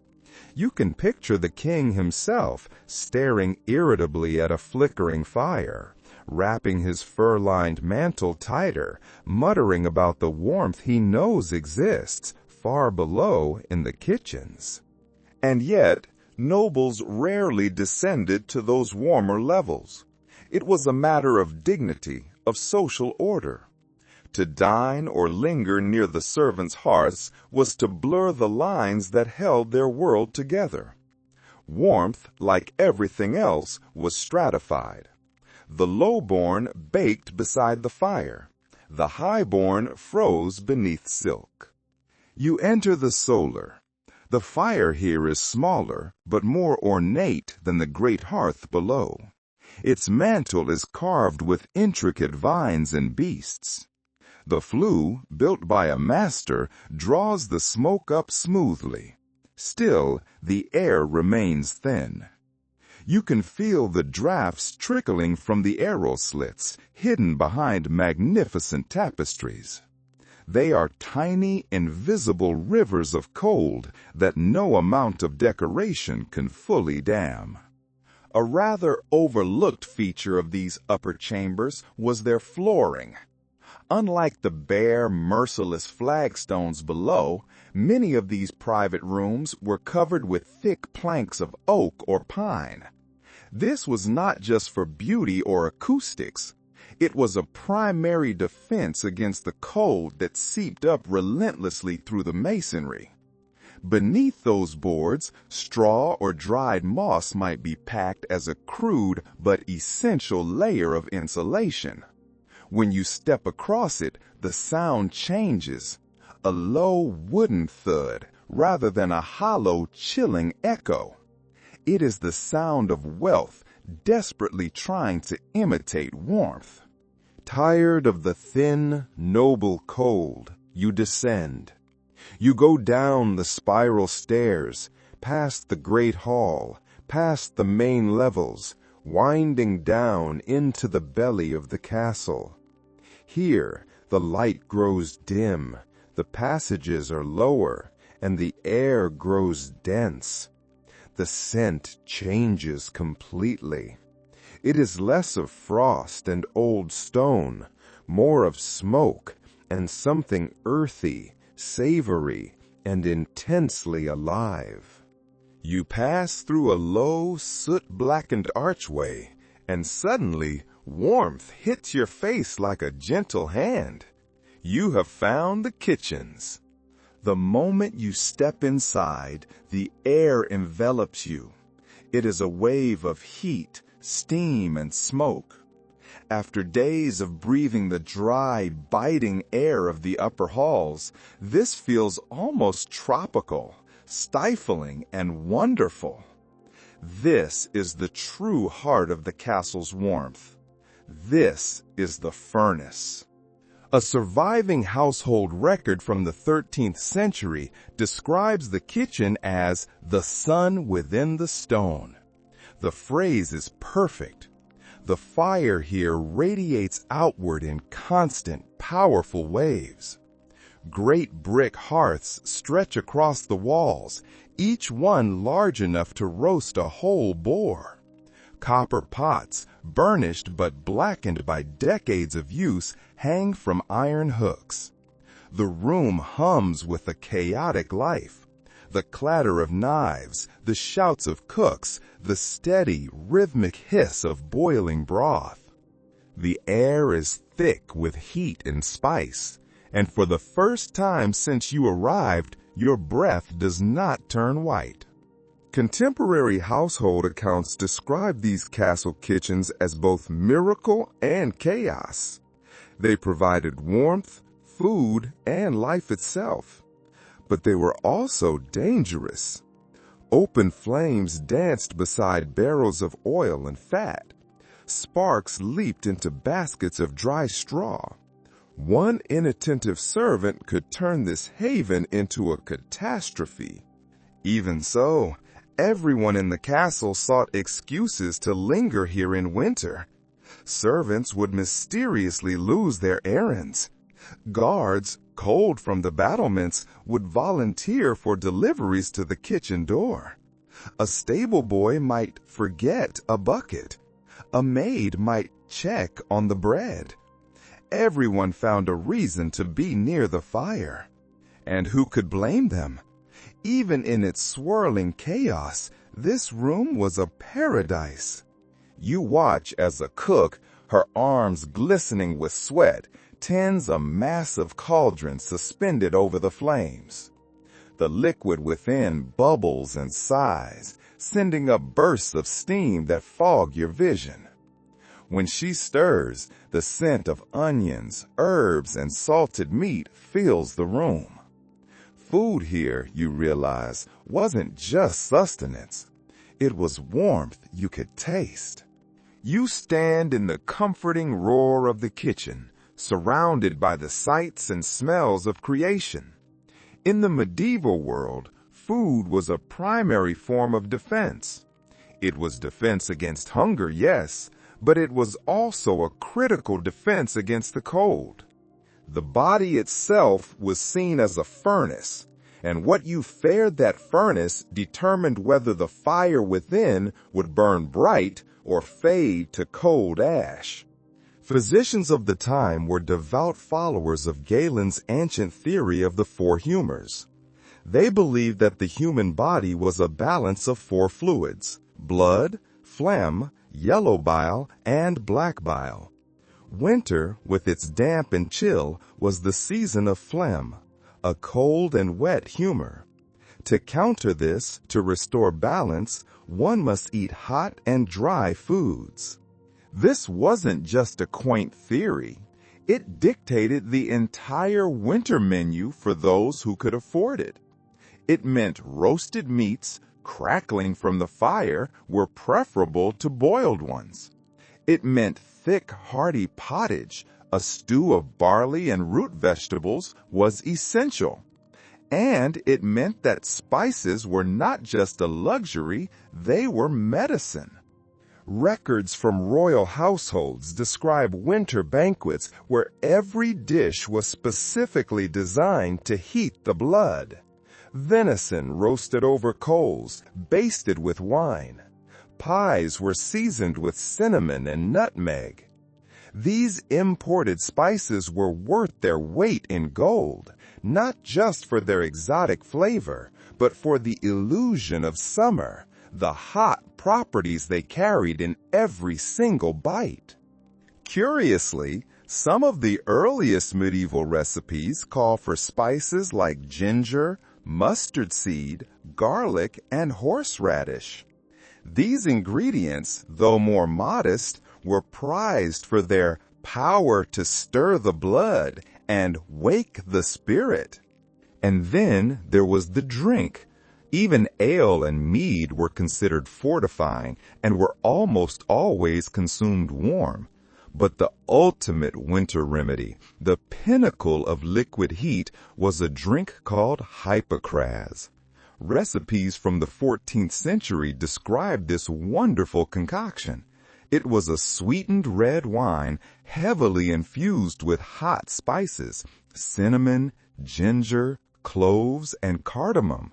You can picture the king himself staring irritably at a flickering fire, wrapping his fur-lined mantle tighter, muttering about the warmth he knows exists far below in the kitchens. And yet, nobles rarely descended to those warmer levels. It was a matter of dignity, of social order. To dine or linger near the servants' hearths was to blur the lines that held their world together. Warmth, like everything else, was stratified. The low-born baked beside the fire. The high-born froze beneath silk. You enter the solar. The fire here is smaller, but more ornate than the great hearth below. Its mantle is carved with intricate vines and beasts. The flue, built by a master, draws the smoke up smoothly. Still, the air remains thin. You can feel the drafts trickling from the arrow slits, hidden behind magnificent tapestries. They are tiny, invisible rivers of cold that no amount of decoration can fully dam. A rather overlooked feature of these upper chambers was their flooring. Unlike the bare, merciless flagstones below, many of these private rooms were covered with thick planks of oak or pine. This was not just for beauty or acoustics. It was a primary defense against the cold that seeped up relentlessly through the masonry. Beneath those boards, straw or dried moss might be packed as a crude but essential layer of insulation. When you step across it, the sound changes, a low wooden thud rather than a hollow, chilling echo. It is the sound of wealth desperately trying to imitate warmth. Tired of the thin, noble cold, you descend. You go down the spiral stairs, past the great hall, past the main levels, winding down into the belly of the castle. Here, the light grows dim, the passages are lower, and the air grows dense. The scent changes completely. It is less of frost and old stone, more of smoke and something earthy, savory, and intensely alive. You pass through a low, soot-blackened archway, and suddenly warmth hits your face like a gentle hand. You have found the kitchens. The moment you step inside, the air envelops you. It is a wave of heat, steam, and smoke. After days of breathing the dry, biting air of the upper halls, this feels almost tropical, stifling, and wonderful. This is the true heart of the castle's warmth. This is the furnace. A surviving household record from the 13th century describes the kitchen as the sun within the stone. The phrase is perfect. The fire here radiates outward in constant, powerful waves. Great brick hearths stretch across the walls, each one large enough to roast a whole boar. Copper pots, burnished but blackened by decades of use, hang from iron hooks. The room hums with a chaotic life. The clatter of knives, the shouts of cooks, the steady, rhythmic hiss of boiling broth. The air is thick with heat and spice, and for the first time since you arrived, your breath does not turn white. Contemporary household accounts describe these castle kitchens as both miracle and chaos. They provided warmth, food, and life itself. But they were also dangerous. Open flames danced beside barrels of oil and fat. Sparks leaped into baskets of dry straw. One inattentive servant could turn this haven into a catastrophe. Even so, everyone in the castle sought excuses to linger here in winter. Servants would mysteriously lose their errands. Guards, cold from the battlements, would volunteer for deliveries to the kitchen door. A stable boy might forget a bucket. A maid might check on the bread. Everyone found a reason to be near the fire. And who could blame them? Even in its swirling chaos, this room was a paradise. You watch as a cook, her arms glistening with sweat, tends a massive cauldron suspended over the flames. The liquid within bubbles and sighs, sending up bursts of steam that fog your vision. When she stirs, the scent of onions, herbs, and salted meat fills the room. Food here, you realize, wasn't just sustenance. It was warmth you could taste. You stand in the comforting roar of the kitchen, surrounded by the sights and smells of creation. In the medieval world, food was a primary form of defense. It was defense against hunger, yes, but it was also a critical defense against the cold. The body itself was seen as a furnace, and what you fed that furnace determined whether the fire within would burn bright or fade to cold ash. Physicians of the time were devout followers of Galen's ancient theory of the four humors. They believed that the human body was a balance of four fluids: blood, phlegm, yellow bile, and black bile. Winter, with its damp and chill, was the season of phlegm, a cold and wet humor. To counter this, to restore balance, one must eat hot and dry foods. This wasn't just a quaint theory. It dictated the entire winter menu for those who could afford it. It meant roasted meats, crackling from the fire, were preferable to boiled ones. It meant thick, hearty pottage, a stew of barley and root vegetables, was essential. And it meant that spices were not just a luxury, they were medicine. Records from royal households describe winter banquets where every dish was specifically designed to heat the blood. Venison roasted over coals, basted with wine. Pies were seasoned with cinnamon and nutmeg. These imported spices were worth their weight in gold, not just for their exotic flavor, but for the illusion of summer, the hot properties they carried in every single bite. Curiously, some of the earliest medieval recipes call for spices like ginger, mustard seed, garlic, and horseradish. These ingredients, though more modest, were prized for their power to stir the blood and wake the spirit. And then there was the drink. Even ale and mead were considered fortifying and were almost always consumed warm. But the ultimate winter remedy, the pinnacle of liquid heat, was a drink called hypocras. Recipes from the 14th century describe this wonderful concoction. It was a sweetened red wine heavily infused with hot spices, cinnamon, ginger, cloves, and cardamom.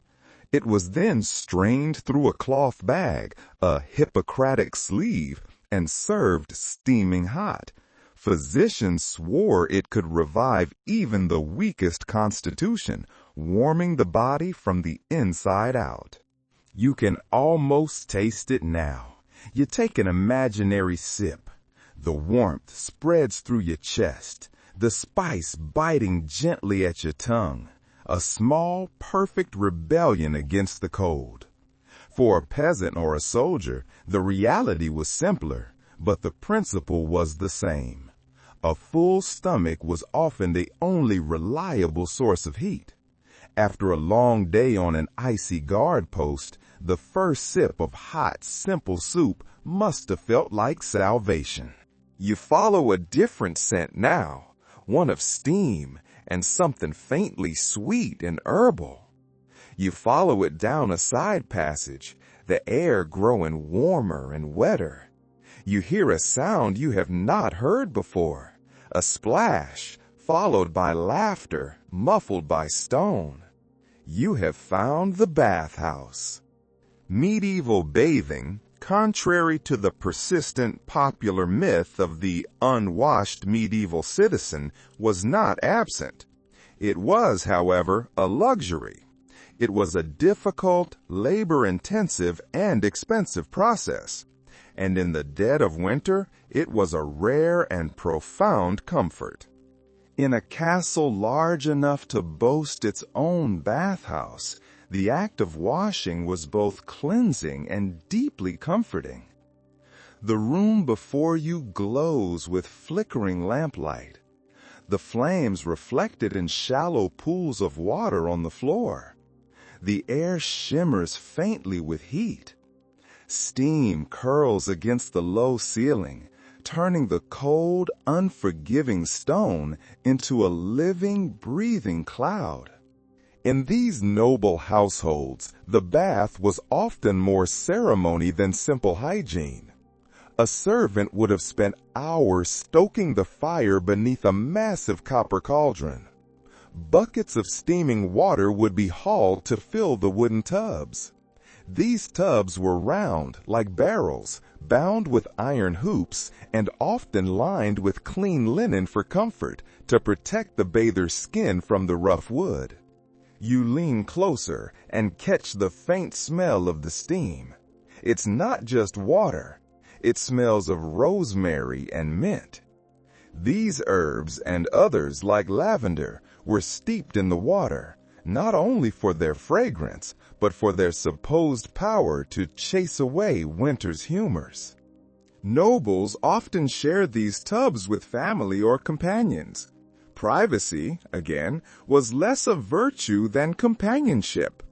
It was then strained through a cloth bag, a Hippocratic sleeve, and served steaming hot. Physicians swore it could revive even the weakest constitution, warming the body from the inside out. You can almost taste it now. You take an imaginary sip. The warmth spreads through your chest, the spice biting gently at your tongue. A small, perfect rebellion against the cold. For a peasant or a soldier, the reality was simpler, but the principle was the same. A full stomach was often the only reliable source of heat. After a long day on an icy guard post, the first sip of hot, simple soup must have felt like salvation. You follow a different scent now, one of steam, and something faintly sweet and herbal. You follow it down a side passage, the air growing warmer and wetter. You hear a sound you have not heard before, a splash, followed by laughter, muffled by stone. You have found the bathhouse. Medieval bathing, contrary to the persistent popular myth of the unwashed medieval citizen, was not absent. It was, however, a luxury. It was a difficult, labor-intensive, and expensive process. and in the dead of winter, it was a rare and profound comfort. In a castle large enough to boast its own bathhouse, the act of washing was both cleansing and deeply comforting. The room before you glows with flickering lamplight, the flames reflected in shallow pools of water on the floor. The air shimmers faintly with heat. Steam curls against the low ceiling, turning the cold, unforgiving stone into a living, breathing cloud. In these noble households, the bath was often more ceremony than simple hygiene. A servant would have spent hours stoking the fire beneath a massive copper cauldron. Buckets of steaming water would be hauled to fill the wooden tubs. These tubs were round, like barrels, bound with iron hoops, and often lined with clean linen for comfort, to protect the bather's skin from the rough wood. You lean closer and catch the faint smell of the steam. It's not just water. It smells of rosemary and mint. These herbs and others like lavender were steeped in the water, not only for their fragrance, but for their supposed power to chase away winter's humors. Nobles often shared these tubs with family or companions. Privacy, again, was less a virtue than companionship.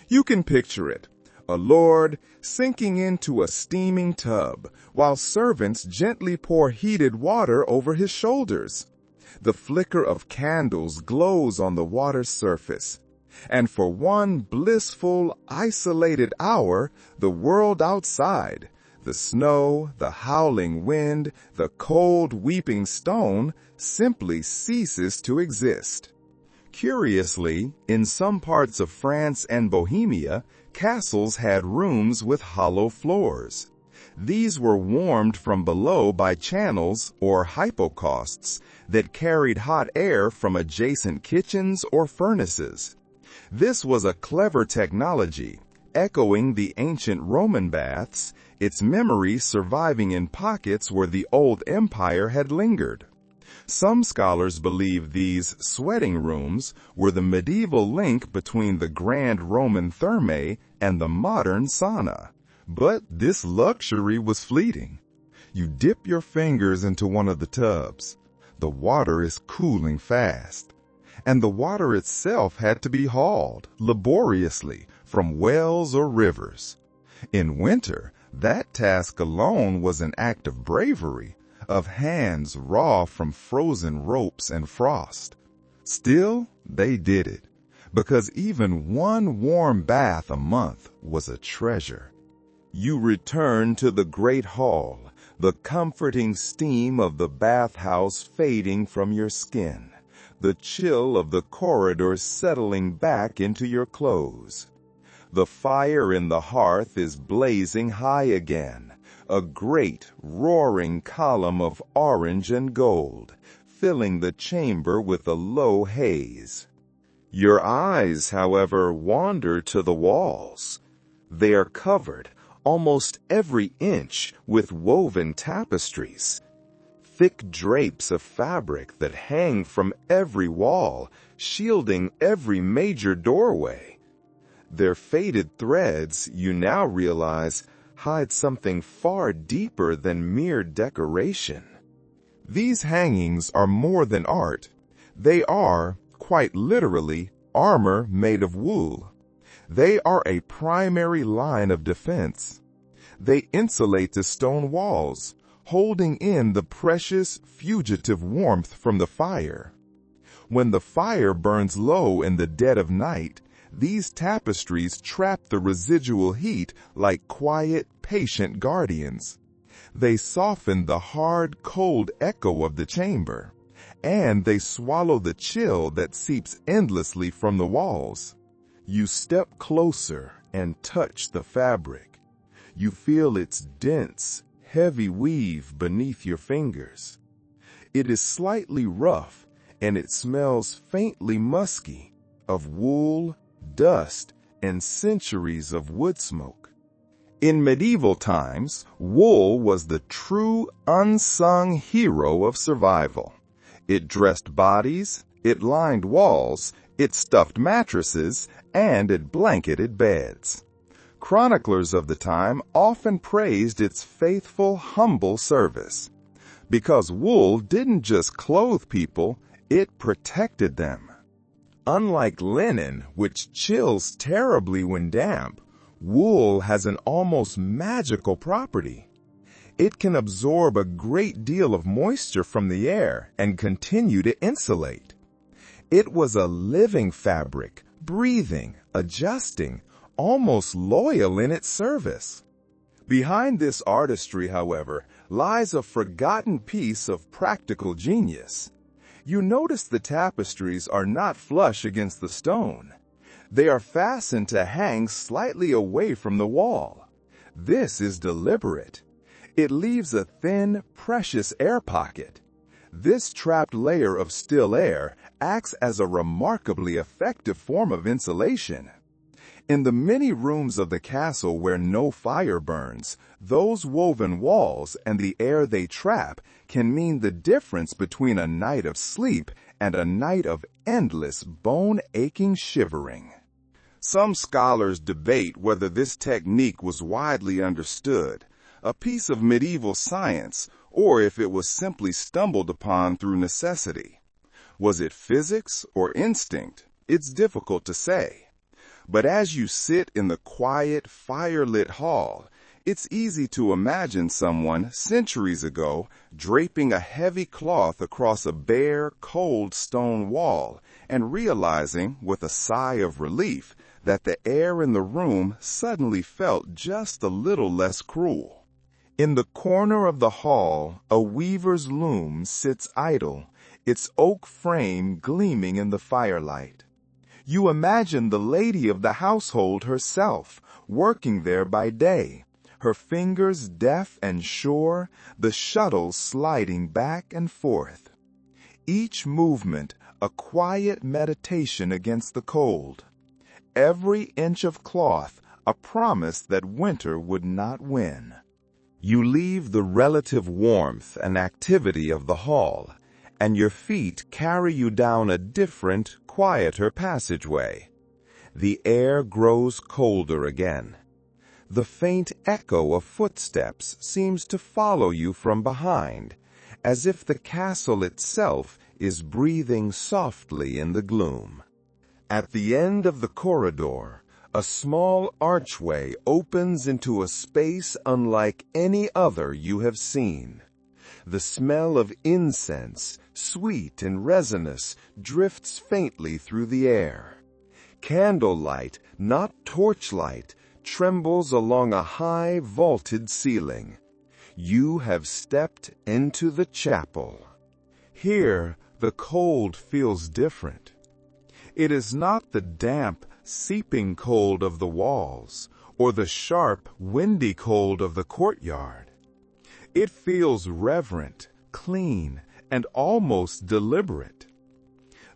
You can picture it. A lord sinking into a steaming tub, while servants gently pour heated water over his shoulders. The flicker of candles glows on the water's surface, and for one blissful, isolated hour, the world outside, the snow, the howling wind, the cold weeping stone, simply ceases to exist. Curiously, in some parts of France and Bohemia, castles had rooms with hollow floors. These were warmed from below by channels, or hypocausts, that carried hot air from adjacent kitchens or furnaces. This was a clever technology, echoing the ancient Roman baths, its memory surviving in pockets where the old empire had lingered. Some scholars believe these sweating rooms were the medieval link between the grand Roman thermae and the modern sauna. But this luxury was fleeting. You dip your fingers into one of the tubs. The water is cooling fast. And the water itself had to be hauled laboriously from wells or rivers. In winter, that task alone was an act of bravery, of hands raw from frozen ropes and frost. Still, they did it, because even one warm bath a month was a treasure. You return to the great hall, the comforting steam of the bathhouse fading from your skin, the chill of the corridors settling back into your clothes. The fire in the hearth is blazing high again, a great, roaring column of orange and gold, filling the chamber with a low haze. Your eyes, however, wander to the walls. They are covered, almost every inch, with woven tapestries. Thick drapes of fabric that hang from every wall, shielding every major doorway. Their faded threads, you now realize, hide something far deeper than mere decoration. These hangings are more than art. They are, quite literally, armor made of wool. They are a primary line of defense. They insulate the stone walls, holding in the precious, fugitive warmth from the fire. When the fire burns low in the dead of night, these tapestries trap the residual heat like quiet, patient guardians. They soften the hard, cold echo of the chamber, and they swallow the chill that seeps endlessly from the walls. You step closer and touch the fabric. You feel its dense, heavy weave beneath your fingers. It is slightly rough, and it smells faintly musky, of wool, dust, and centuries of wood smoke. In medieval times, wool was the true unsung hero of survival. It dressed bodies, it lined walls, it stuffed mattresses, and it blanketed beds. Chroniclers of the time often praised its faithful, humble service. Because wool didn't just clothe people, it protected them. Unlike linen, which chills terribly when damp, wool has an almost magical property. It can absorb a great deal of moisture from the air and continue to insulate. It was a living fabric, breathing, adjusting, almost loyal in its service. Behind this artistry, however, lies a forgotten piece of practical genius. You notice the tapestries are not flush against the stone. They are fastened to hang slightly away from the wall. This is deliberate. It leaves a thin, precious air pocket. This trapped layer of still air acts as a remarkably effective form of insulation. In the many rooms of the castle where no fire burns, those woven walls and the air they trap can mean the difference between a night of sleep and a night of endless bone-aching shivering. Some scholars debate whether this technique was widely understood, a piece of medieval science, or if it was simply stumbled upon through necessity. Was it physics or instinct? It's difficult to say. But as you sit in the quiet, fire-lit hall, it's easy to imagine someone centuries ago draping a heavy cloth across a bare, cold stone wall and realizing, with a sigh of relief, that the air in the room suddenly felt just a little less cruel. In the corner of the hall, a weaver's loom sits idle, its oak frame gleaming in the firelight. You imagine the lady of the household herself, working there by day, her fingers deft and sure, the shuttle sliding back and forth. Each movement a quiet meditation against the cold. Every inch of cloth a promise that winter would not win. You leave the relative warmth and activity of the hall, and your feet carry you down a different, quieter passageway. The air grows colder again. The faint echo of footsteps seems to follow you from behind, as if the castle itself is breathing softly in the gloom. At the end of the corridor, a small archway opens into a space unlike any other you have seen. The smell of incense, sweet and resinous, drifts faintly through the air. Candlelight, not torchlight, trembles along a high vaulted ceiling. You have stepped into the chapel. Here, the cold feels different. It is not the damp, seeping cold of the walls, or the sharp, windy cold of the courtyard. It feels reverent, clean, and almost deliberate.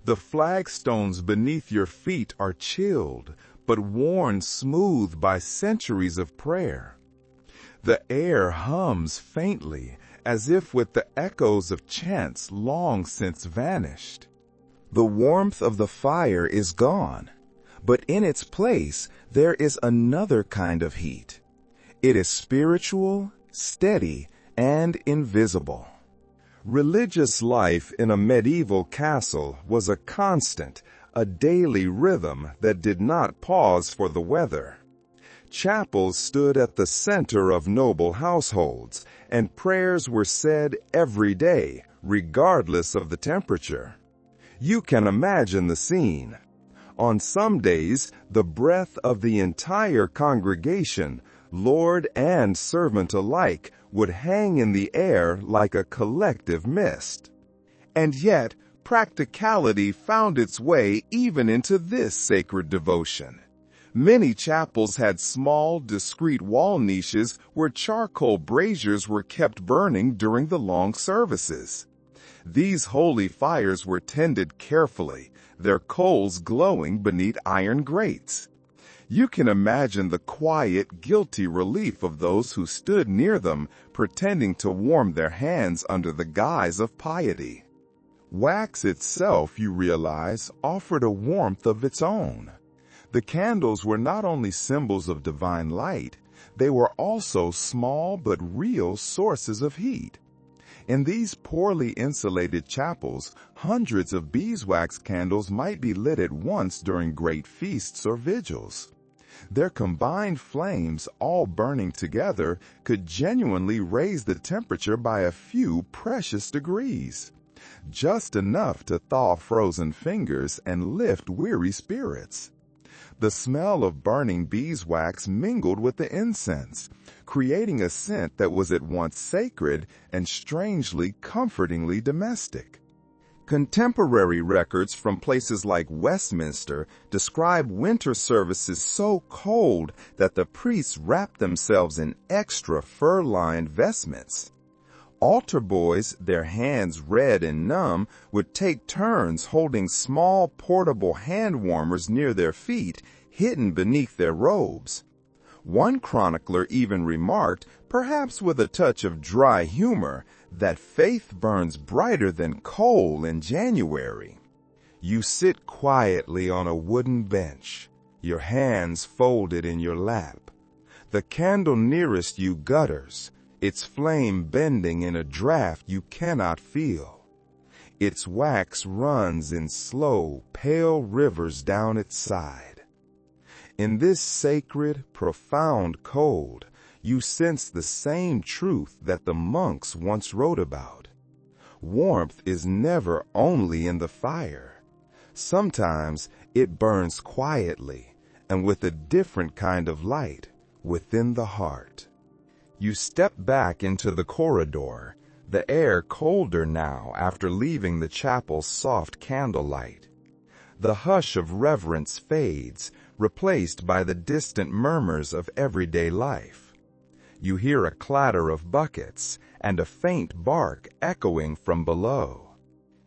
The flagstones beneath your feet are chilled, but worn smooth by centuries of prayer. The air hums faintly, as if with the echoes of chants long since vanished. The warmth of the fire is gone, but in its place there is another kind of heat. It is spiritual, steady, and invisible. Religious life in a medieval castle was a constant, a daily rhythm that did not pause for the weather. Chapels stood at the center of noble households, and prayers were said every day, regardless of the temperature. You can imagine the scene. On some days, the breath of the entire congregation, lord and servant alike, would hang in the air like a collective mist. And yet, practicality found its way even into this sacred devotion. Many chapels had small, discreet wall niches where charcoal braziers were kept burning during the long services. These holy fires were tended carefully, their coals glowing beneath iron grates. You can imagine the quiet, guilty relief of those who stood near them, pretending to warm their hands under the guise of piety. Wax itself, you realize, offered a warmth of its own. The candles were not only symbols of divine light, they were also small but real sources of heat. In these poorly insulated chapels, hundreds of beeswax candles might be lit at once during great feasts or vigils. Their combined flames, all burning together, could genuinely raise the temperature by a few precious degrees, just enough to thaw frozen fingers and lift weary spirits. The smell of burning beeswax mingled with the incense, creating a scent that was at once sacred and strangely comfortingly domestic. Contemporary records from places like Westminster describe winter services so cold that the priests wrapped themselves in extra fur-lined vestments. Altar boys, their hands red and numb, would take turns holding small portable hand warmers near their feet, hidden beneath their robes. One chronicler even remarked, perhaps with a touch of dry humor, that faith burns brighter than coal in January. You sit quietly on a wooden bench, your hands folded in your lap. The candle nearest you gutters, its flame bending in a draft you cannot feel. Its wax runs in slow, pale rivers down its side. In this sacred, profound cold, you sense the same truth that the monks once wrote about. Warmth is never only in the fire. Sometimes it burns quietly and with a different kind of light within the heart. You step back into the corridor, the air colder now after leaving the chapel's soft candlelight. The hush of reverence fades, replaced by the distant murmurs of everyday life. You hear a clatter of buckets and a faint bark echoing from below.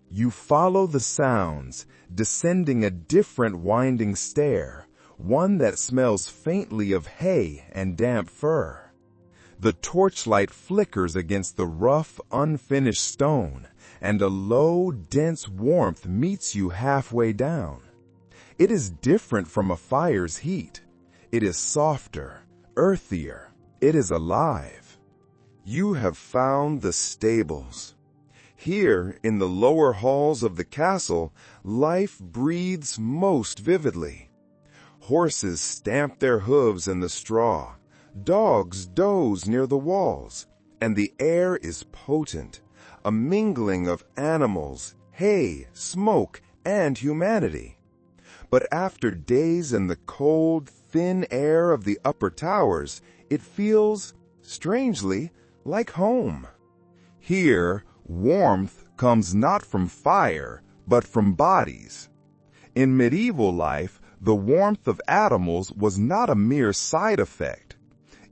You follow the sounds, descending a different winding stair, one that smells faintly of hay and damp fur. The torchlight flickers against the rough, unfinished stone, and a low, dense warmth meets you halfway down. It is different from a fire's heat. It is softer, earthier. It is alive. You have found the stables. Here, in the lower halls of the castle, life breathes most vividly. Horses stamp their hooves in the straw. Dogs doze near the walls, and the air is potent, a mingling of animals, hay, smoke, and humanity. But after days in the cold, thin air of the upper towers, it feels, strangely, like home. Here, warmth comes not from fire, but from bodies. In medieval life, the warmth of animals was not a mere side effect.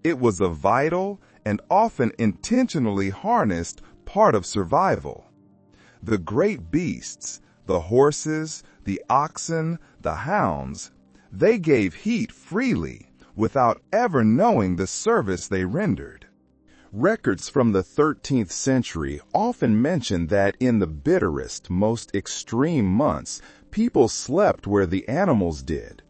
It was a vital and often intentionally harnessed part of survival. The great beasts, the horses, the oxen, the hounds, they gave heat freely without ever knowing the service they rendered. Records from the 13th century often mention that in the bitterest, most extreme months, people slept where the animals did.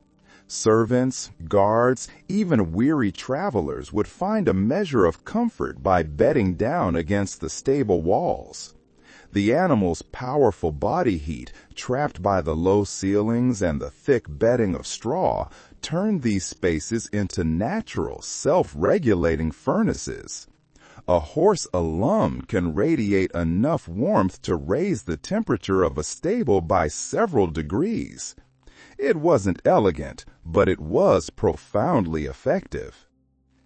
Servants, guards, even weary travelers would find a measure of comfort by bedding down against the stable walls. The animals' powerful body heat, trapped by the low ceilings and the thick bedding of straw, turned these spaces into natural, self-regulating furnaces. A horse alone can radiate enough warmth to raise the temperature of a stable by several degrees. It wasn't elegant, but it was profoundly effective.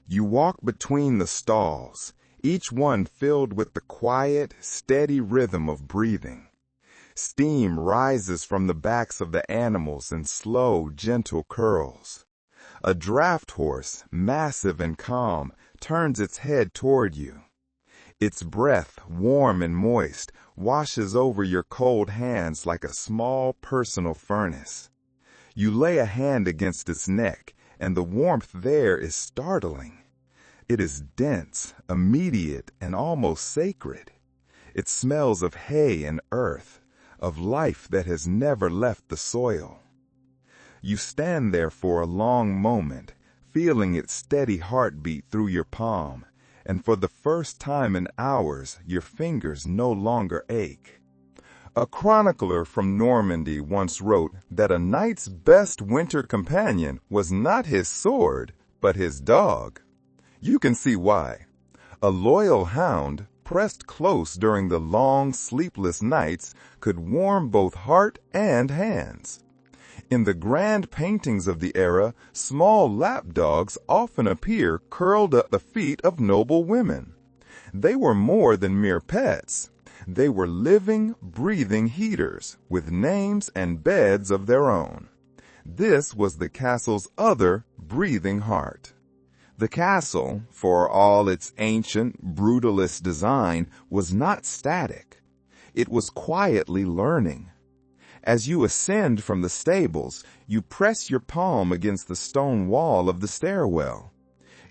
You walk between the stalls, each one filled with the quiet, steady rhythm of breathing. Steam rises from the backs of the animals in slow, gentle curls. A draft horse, massive and calm, turns its head toward you. Its breath, warm and moist, washes over your cold hands like a small personal furnace. You lay a hand against its neck, and the warmth there is startling. It is dense, immediate, and almost sacred. It smells of hay and earth, of life that has never left the soil. You stand there for a long moment, feeling its steady heartbeat through your palm, and for the first time in hours, your fingers no longer ache. A chronicler from Normandy once wrote that a knight's best winter companion was not his sword, but his dog. You can see why. A loyal hound, pressed close during the long, sleepless nights, could warm both heart and hands. In the grand paintings of the era, small lapdogs often appear curled at the feet of noble women. They were more than mere pets. They were living, breathing heaters, with names and beds of their own. This was the castle's other breathing heart. The castle, for all its ancient, brutalist design, was not static. It was quietly learning. As you ascend from the stables, you press your palm against the stone wall of the stairwell.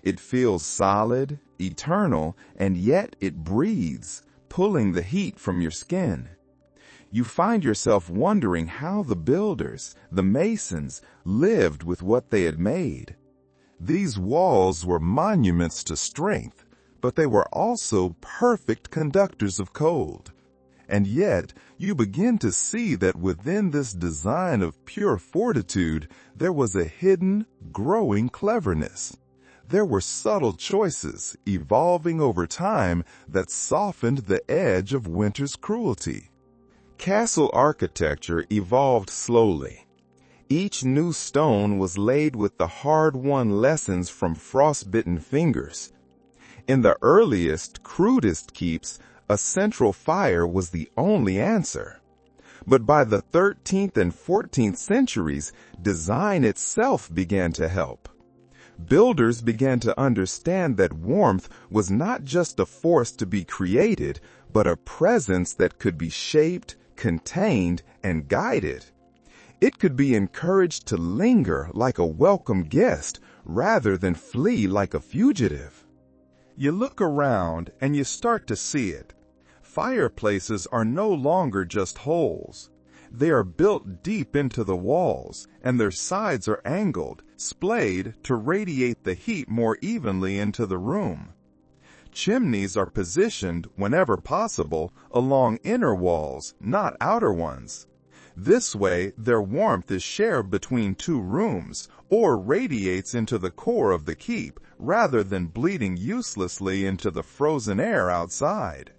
It feels solid, eternal, and yet it breathes, pulling the heat from your skin. You find yourself wondering how the builders, the masons, lived with what they had made. These walls were monuments to strength, but they were also perfect conductors of cold. And yet, you begin to see that within this design of pure fortitude, there was a hidden, growing cleverness. There were subtle choices, evolving over time, that softened the edge of winter's cruelty. Castle architecture evolved slowly. Each new stone was laid with the hard-won lessons from frostbitten fingers. In the earliest, crudest keeps, a central fire was the only answer. But by the 13th and 14th centuries, design itself began to help. Builders began to understand that warmth was not just a force to be created, but a presence that could be shaped, contained, and guided. It could be encouraged to linger like a welcome guest rather than flee like a fugitive. You look around and you start to see it. Fireplaces are no longer just holes. They are built deep into the walls, and their sides are angled, splayed to radiate the heat more evenly into the room. Chimneys are positioned, whenever possible, along inner walls, not outer ones. This way, their warmth is shared between two rooms, or radiates into the core of the keep, rather than bleeding uselessly into the frozen air outside.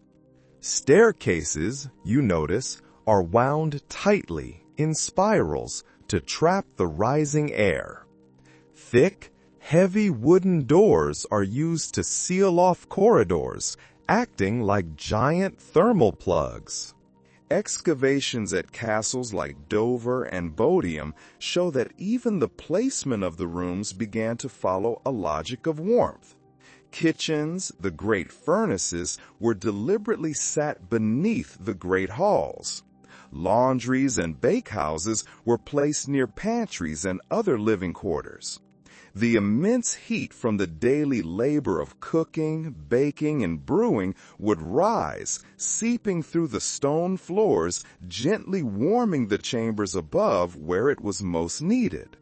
Staircases, you notice, are wound tightly, in spirals, to trap the rising air. Thick, heavy wooden doors are used to seal off corridors, acting like giant thermal plugs. Excavations at castles like Dover and Bodiam show that even the placement of the rooms began to follow a logic of warmth. Kitchens, the great furnaces, were deliberately sat beneath the great halls. Laundries and bakehouses were placed near pantries and other living quarters. The immense heat from the daily labor of cooking, baking, and brewing would rise, seeping through the stone floors, gently warming the chambers above where it was most needed.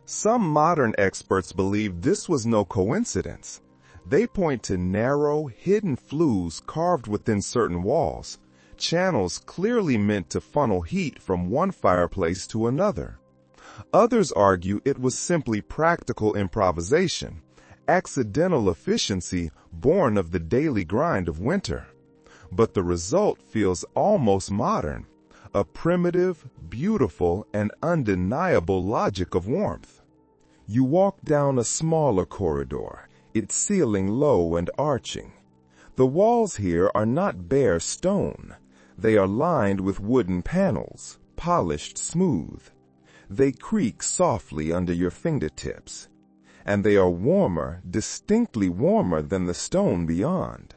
Some modern experts believe this was no coincidence. They point to narrow, hidden flues carved within certain walls, channels clearly meant to funnel heat from one fireplace to another. Others argue it was simply practical improvisation, accidental efficiency born of the daily grind of winter. But the result feels almost modern, a primitive, beautiful, and undeniable logic of warmth. You walk down a smaller corridor, its ceiling low and arching. The walls here are not bare stone. They are lined with wooden panels, polished smooth. They creak softly under your fingertips, and they are warmer, distinctly warmer than the stone beyond.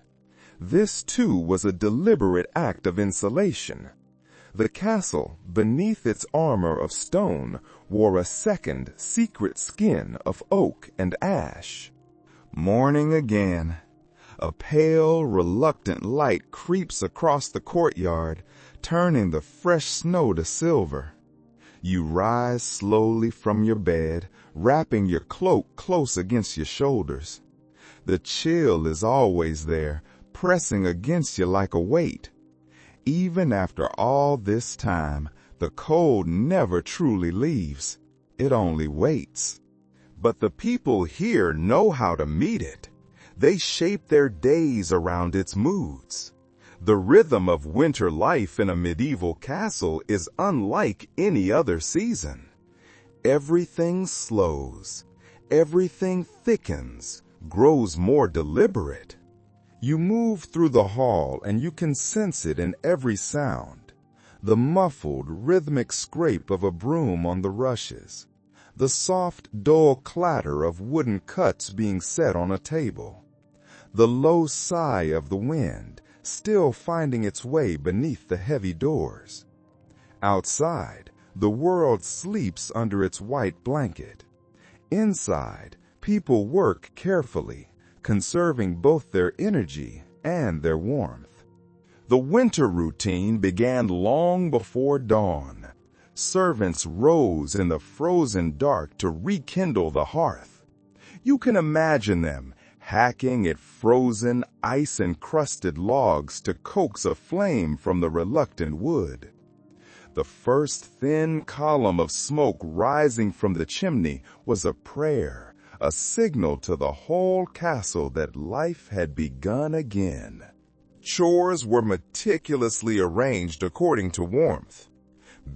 This, too, was a deliberate act of insulation. The castle, beneath its armor of stone, wore a second secret skin of oak and ash. Morning again. A pale, reluctant light creeps across the courtyard, turning the fresh snow to silver. You rise slowly from your bed, wrapping your cloak close against your shoulders. The chill is always there, pressing against you like a weight. Even after all this time, the cold never truly leaves. It only waits. But the people here know how to meet it. They shape their days around its moods. The rhythm of winter life in a medieval castle is unlike any other season. Everything slows. Everything thickens, grows more deliberate. You move through the hall and you can sense it in every sound. The muffled, rhythmic scrape of a broom on the rushes. The soft, dull clatter of wooden cuts being set on a table. The low sigh of the wind, still finding its way beneath the heavy doors. Outside, the world sleeps under its white blanket. Inside, people work carefully, conserving both their energy and their warmth. The winter routine began long before dawn. Servants rose in the frozen dark to rekindle the hearth. You can imagine them hacking at frozen, ice-encrusted logs to coax a flame from the reluctant wood. The first thin column of smoke rising from the chimney was a prayer, a signal to the whole castle that life had begun again. Chores were meticulously arranged according to warmth.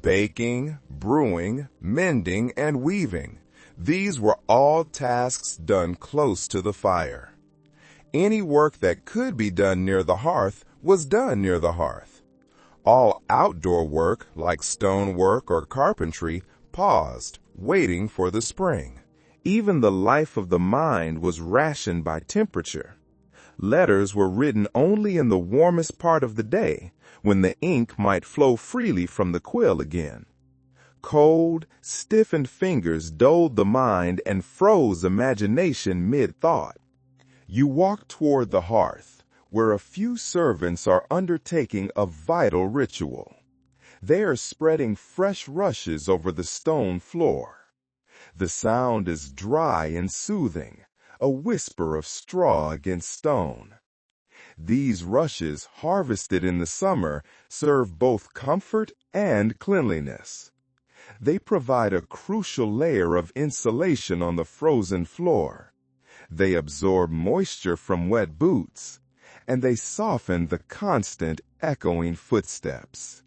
Baking, brewing, mending, and weaving. These were all tasks done close to the fire. Any work that could be done near the hearth was done near the hearth. All outdoor work, like stonework or carpentry, paused, waiting for the spring. Even the life of the mind was rationed by temperature. Letters were written only in the warmest part of the day, when the ink might flow freely from the quill again. Cold, stiffened fingers dulled the mind and froze imagination mid-thought. You walk toward the hearth, where a few servants are undertaking a vital ritual. They are spreading fresh rushes over the stone floor. The sound is dry and soothing, a whisper of straw against stone. These rushes, harvested in the summer, serve both comfort and cleanliness. They provide a crucial layer of insulation on the frozen floor. They absorb moisture from wet boots, and they soften the constant, echoing footsteps.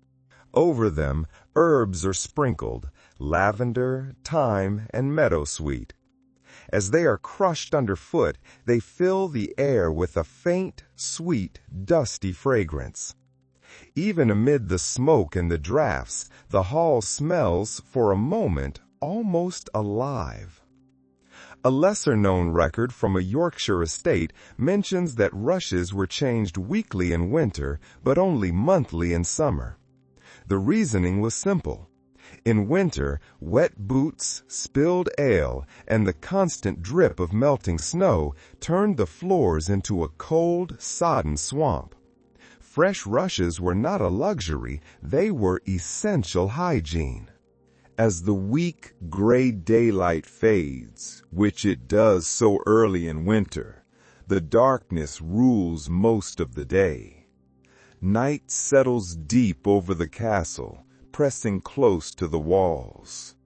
Over them, herbs are sprinkled, lavender, thyme, and meadowsweet. As they are crushed underfoot, they fill the air with a faint, sweet, dusty fragrance. Even amid the smoke and the drafts, the hall smells, for a moment, almost alive. A lesser-known record from a Yorkshire estate mentions that rushes were changed weekly in winter, but only monthly in summer. The reasoning was simple. In winter, wet boots, spilled ale, and the constant drip of melting snow turned the floors into a cold, sodden swamp. Fresh rushes were not a luxury, they were essential hygiene. As the weak, gray daylight fades, which it does so early in winter, the darkness rules most of the day. Night settles deep over the castle, pressing close to the walls.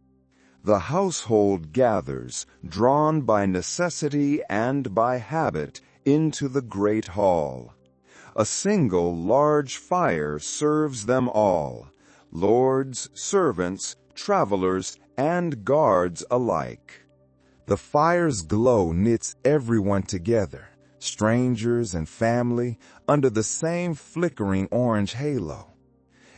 The household gathers, drawn by necessity and by habit, into the great hall. A single large fire serves them all, lords, servants, travelers, and guards alike. The fire's glow knits everyone together, strangers and family, under the same flickering orange halo.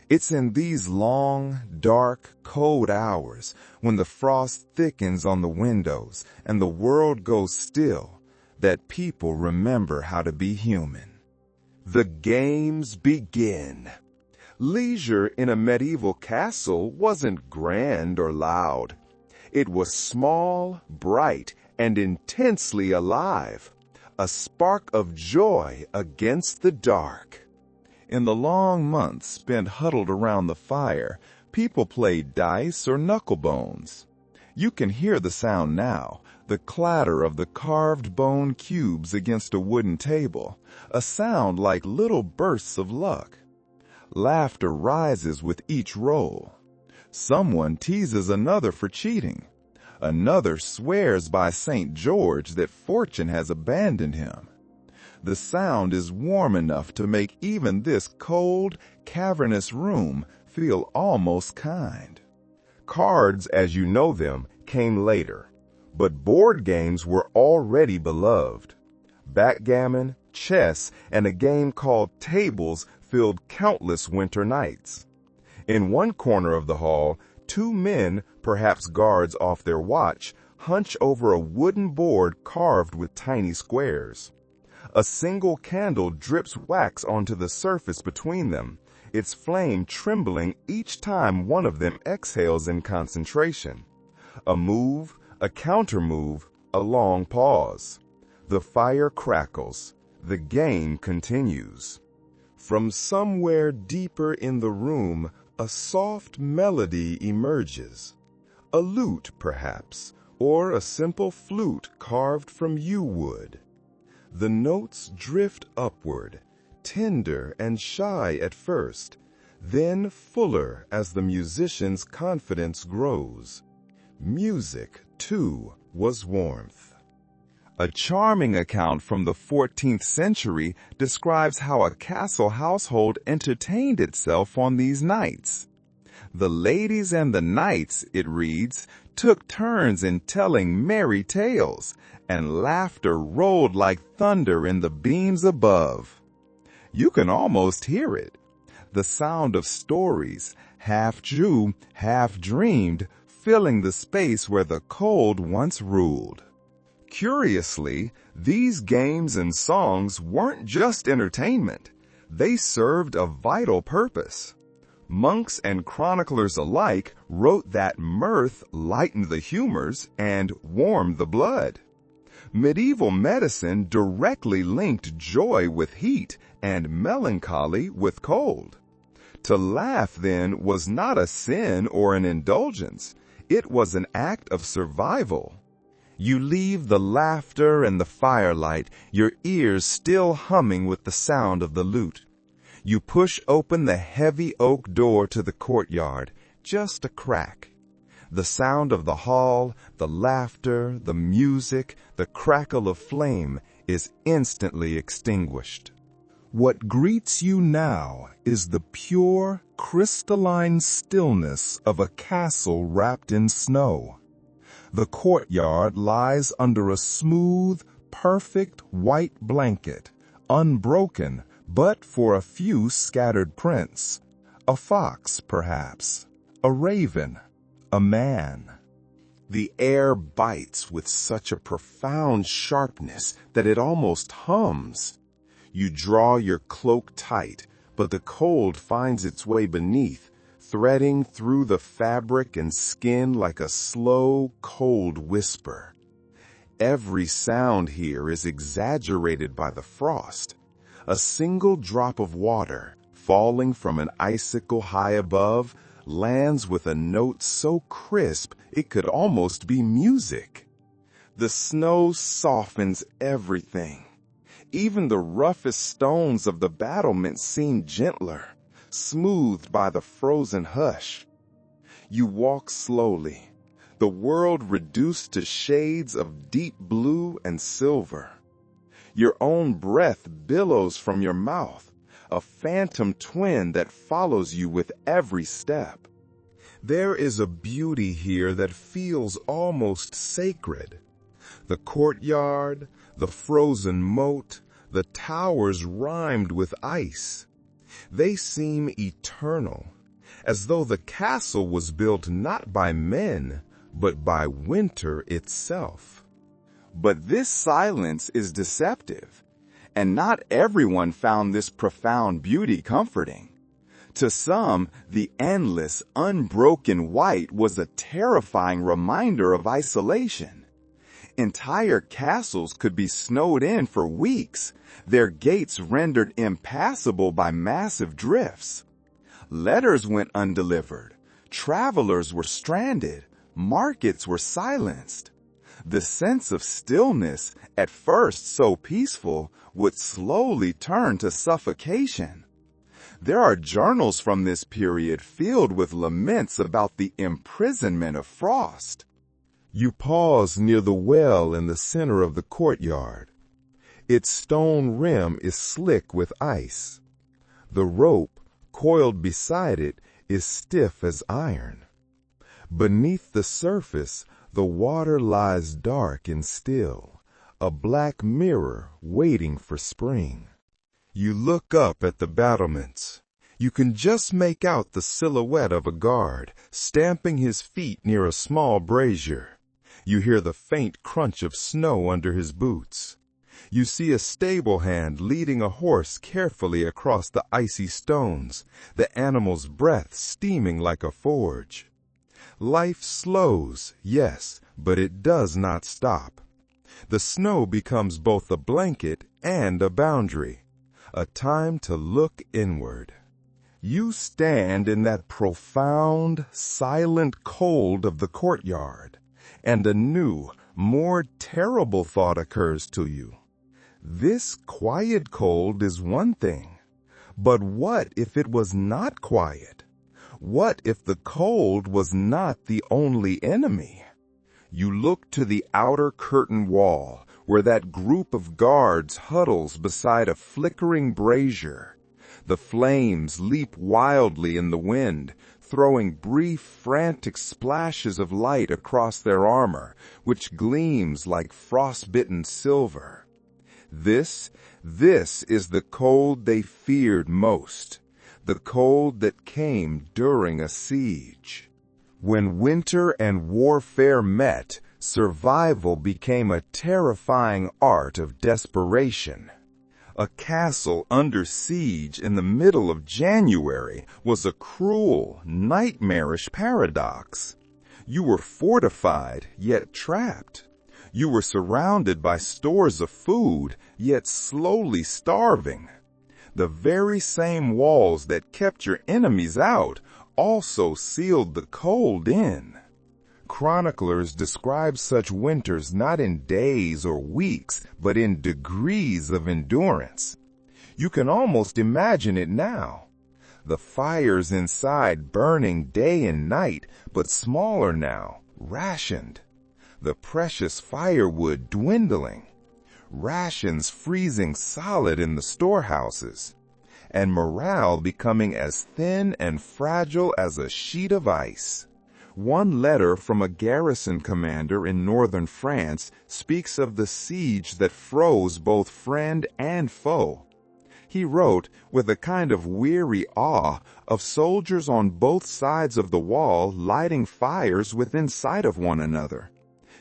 It's in these long, dark, cold hours, when the frost thickens on the windows and the world goes still, that people remember how to be human. The games begin. Leisure in a medieval castle wasn't grand or loud. It was small, bright, and intensely alive, a spark of joy against the dark. In the long months spent huddled around the fire, people played dice or knucklebones. You can hear the sound now, the clatter of the carved bone cubes against a wooden table, a sound like little bursts of luck. Laughter rises with each roll. Someone teases another for cheating. Another swears by St. George that fortune has abandoned him. The sound is warm enough to make even this cold, cavernous room feel almost kind. Cards, as you know them, came later, but board games were already beloved. Backgammon, chess, and a game called tables filled countless winter nights. In one corner of the hall, two men, perhaps guards off their watch, hunch over a wooden board carved with tiny squares. A single candle drips wax onto the surface between them, its flame trembling each time one of them exhales in concentration. A move, a counter-move, a long pause. The fire crackles. The game continues. From somewhere deeper in the room, a soft melody emerges. A lute, perhaps, or a simple flute carved from yew wood. The notes drift upward, tender and shy at first, then fuller as the musician's confidence grows. Music, too, was warmth. A charming account from the 14th century describes how a castle household entertained itself on these nights. The ladies and the knights, it reads, took turns in telling merry tales, and laughter rolled like thunder in the beams above. You can almost hear it. The sound of stories, half true, half dreamed, filling the space where the cold once ruled. Curiously, these games and songs weren't just entertainment. They served a vital purpose. Monks and chroniclers alike wrote that mirth lightened the humors and warmed the blood. Medieval medicine directly linked joy with heat and melancholy with cold. To laugh, then, was not a sin or an indulgence. It was an act of survival. You leave the laughter and the firelight, your ears still humming with the sound of the lute. You push open the heavy oak door to the courtyard, just a crack. The sound of the hall, the laughter, the music, the crackle of flame is instantly extinguished. What greets you now is the pure, crystalline stillness of a castle wrapped in snow. The courtyard lies under a smooth, perfect white blanket, unbroken but for a few scattered prints. A fox, perhaps, a raven, a man. The air bites with such a profound sharpness that it almost hums. You draw your cloak tight, but the cold finds its way beneath, threading through the fabric and skin like a slow, cold whisper. Every sound here is exaggerated by the frost. A single drop of water, falling from an icicle high above, lands with a note so crisp it could almost be music. The snow softens everything. Even the roughest stones of the battlements seem gentler, smoothed by the frozen hush. You walk slowly, the world reduced to shades of deep blue and silver. Your own breath billows from your mouth, a phantom twin that follows you with every step. There is a beauty here that feels almost sacred. The courtyard, the frozen moat, the towers rimed with ice. They seem eternal, as though the castle was built not by men, but by winter itself. But this silence is deceptive, and not everyone found this profound beauty comforting. To some, the endless, unbroken white was a terrifying reminder of isolation. Entire castles could be snowed in for weeks, their gates rendered impassable by massive drifts. Letters went undelivered, travelers were stranded, markets were silenced. The sense of stillness, at first so peaceful, would slowly turn to suffocation. There are journals from this period filled with laments about the imprisonment of frost. You pause near the well in the center of the courtyard. Its stone rim is slick with ice. The rope, coiled beside it, is stiff as iron. Beneath the surface, the water lies dark and still, a black mirror waiting for spring. You look up at the battlements. You can just make out the silhouette of a guard, stamping his feet near a small brazier. You hear the faint crunch of snow under his boots. You see a stable hand leading a horse carefully across the icy stones, the animal's breath steaming like a forge. Life slows, yes, but it does not stop. The snow becomes both a blanket and a boundary, a time to look inward. You stand in that profound, silent cold of the courtyard, and a new, more terrible thought occurs to you. This quiet cold is one thing, but what if it was not quiet? What if the cold was not the only enemy? You look to the outer curtain wall, where that group of guards huddles beside a flickering brazier. The flames leap wildly in the wind, throwing brief, frantic splashes of light across their armor, which gleams like frostbitten silver. This is the cold they feared most, the cold that came during a siege. When winter and warfare met, survival became a terrifying art of desperation. A castle under siege in the middle of January was a cruel, nightmarish paradox. You were fortified, yet trapped. You were surrounded by stores of food, yet slowly starving. The very same walls that kept your enemies out also sealed the cold in. Chroniclers describe such winters not in days or weeks, but in degrees of endurance. You can almost imagine it now. The fires inside burning day and night, but smaller now, rationed. The precious firewood dwindling. Rations freezing solid in the storehouses. And morale becoming as thin and fragile as a sheet of ice. One letter from a garrison commander in northern France speaks of the siege that froze both friend and foe. He wrote, with a kind of weary awe, of soldiers on both sides of the wall lighting fires within sight of one another.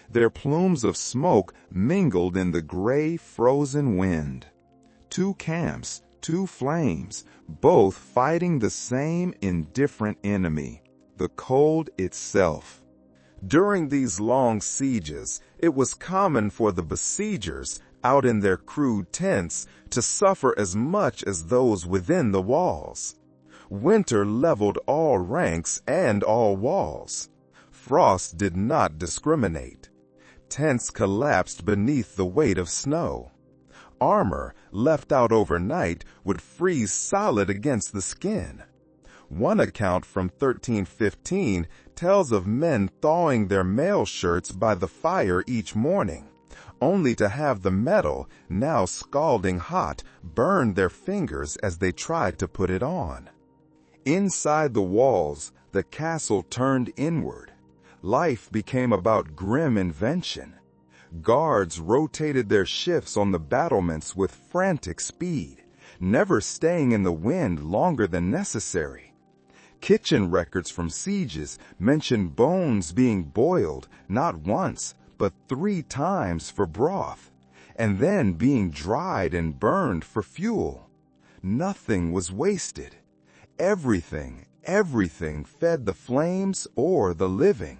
Their plumes of smoke mingled in the gray, frozen wind. Two camps, two flames, both fighting the same indifferent enemy. The cold itself. During these long sieges, it was common for the besiegers, out in their crude tents, to suffer as much as those within the walls. Winter leveled all ranks and all walls. Frost did not discriminate. Tents collapsed beneath the weight of snow. Armor, left out overnight, would freeze solid against the skin. One account from 1315 tells of men thawing their mail shirts by the fire each morning, only to have the metal, now scalding hot, burn their fingers as they tried to put it on. Inside the walls, the castle turned inward. Life became about grim invention. Guards rotated their shifts on the battlements with frantic speed, never staying in the wind longer than necessary. Kitchen records from sieges mention bones being boiled not once, but 3 times for broth, and then being dried and burned for fuel. Nothing was wasted. everything fed the flames or the living.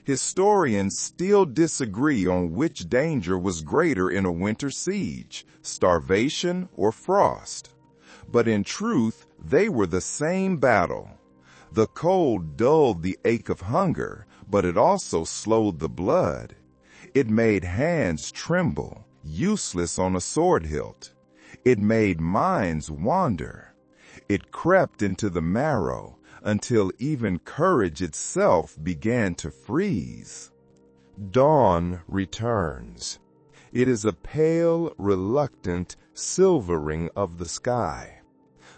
Historians still disagree on which danger was greater in a winter siege, starvation or frost. But in truth, they were the same battle. The cold dulled the ache of hunger, but it also slowed the blood. It made hands tremble, useless on a sword hilt. It made minds wander. It crept into the marrow until even courage itself began to freeze. Dawn returns. It is a pale, reluctant silvering of the sky.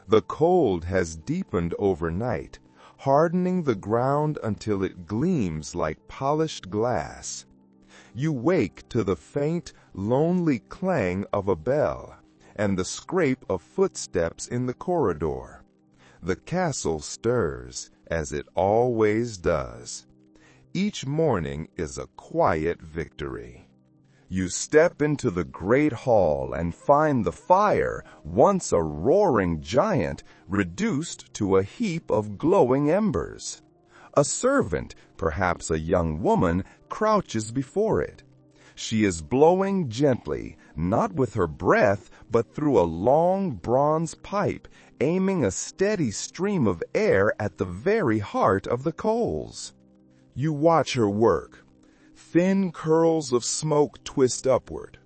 The cold has deepened overnight, hardening the ground until it gleams like polished glass. You wake to the faint, lonely clang of a bell and the scrape of footsteps in the corridor. The castle stirs, as it always does. Each morning is a quiet victory. You step into the great hall and find the fire, once a roaring giant, reduced to a heap of glowing embers. A servant, perhaps a young woman, crouches before it. She is blowing gently, not with her breath, but through a long bronze pipe, aiming a steady stream of air at the very heart of the coals. You watch her work. Thin curls of smoke twist upward.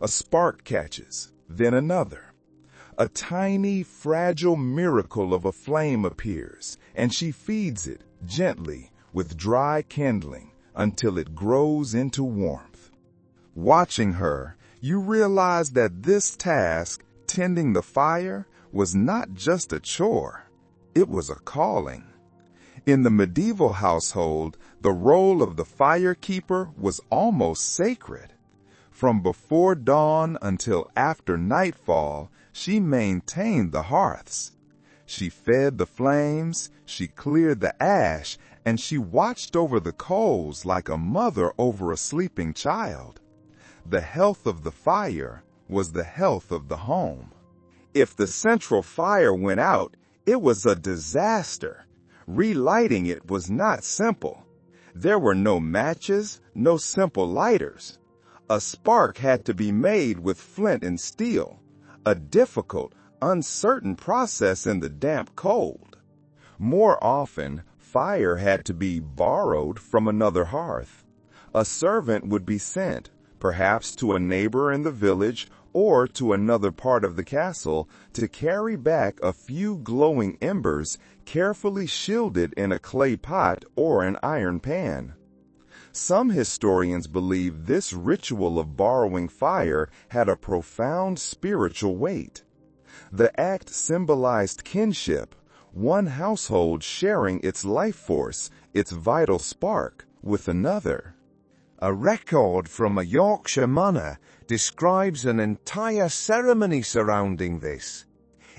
A spark catches, then another. A tiny, fragile miracle of a flame appears, and she feeds it gently with dry kindling until it grows into warmth. Watching her, you realize that this task, tending the fire, was not just a chore. It was a calling. In the medieval household, the role of the firekeeper was almost sacred. From before dawn until after nightfall, she maintained the hearths. She fed the flames, she cleared the ash, and she watched over the coals like a mother over a sleeping child. The health of the fire was the health of the home. If the central fire went out, it was a disaster. Relighting it was not simple. There were no matches, no simple lighters. A spark had to be made with flint and steel, a difficult, uncertain process in the damp cold. More often, fire had to be borrowed from another hearth. A servant would be sent, perhaps to a neighbor in the village or to another part of the castle, to carry back a few glowing embers carefully shielded in a clay pot or an iron pan. Some historians believe this ritual of borrowing fire had a profound spiritual weight. The act symbolized kinship, one household sharing its life force, its vital spark, with another. A record from a Yorkshire manor describes an entire ceremony surrounding this.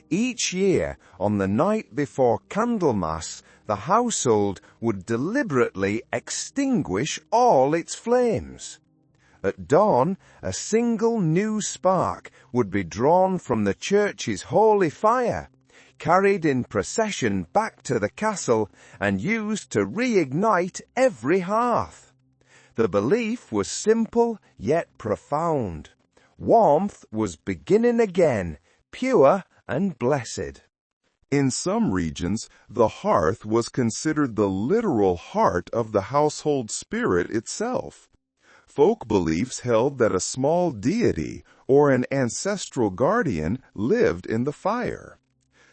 Each year, on the night before Candlemas, the household would deliberately extinguish all its flames. At dawn, a single new spark would be drawn from the church's holy fire, carried in procession back to the castle, and used to reignite every hearth. The belief was simple yet profound. Warmth was beginning again, pure and blessed. In some regions, the hearth was considered the literal heart of the household spirit itself. Folk beliefs held that a small deity or an ancestral guardian lived in the fire.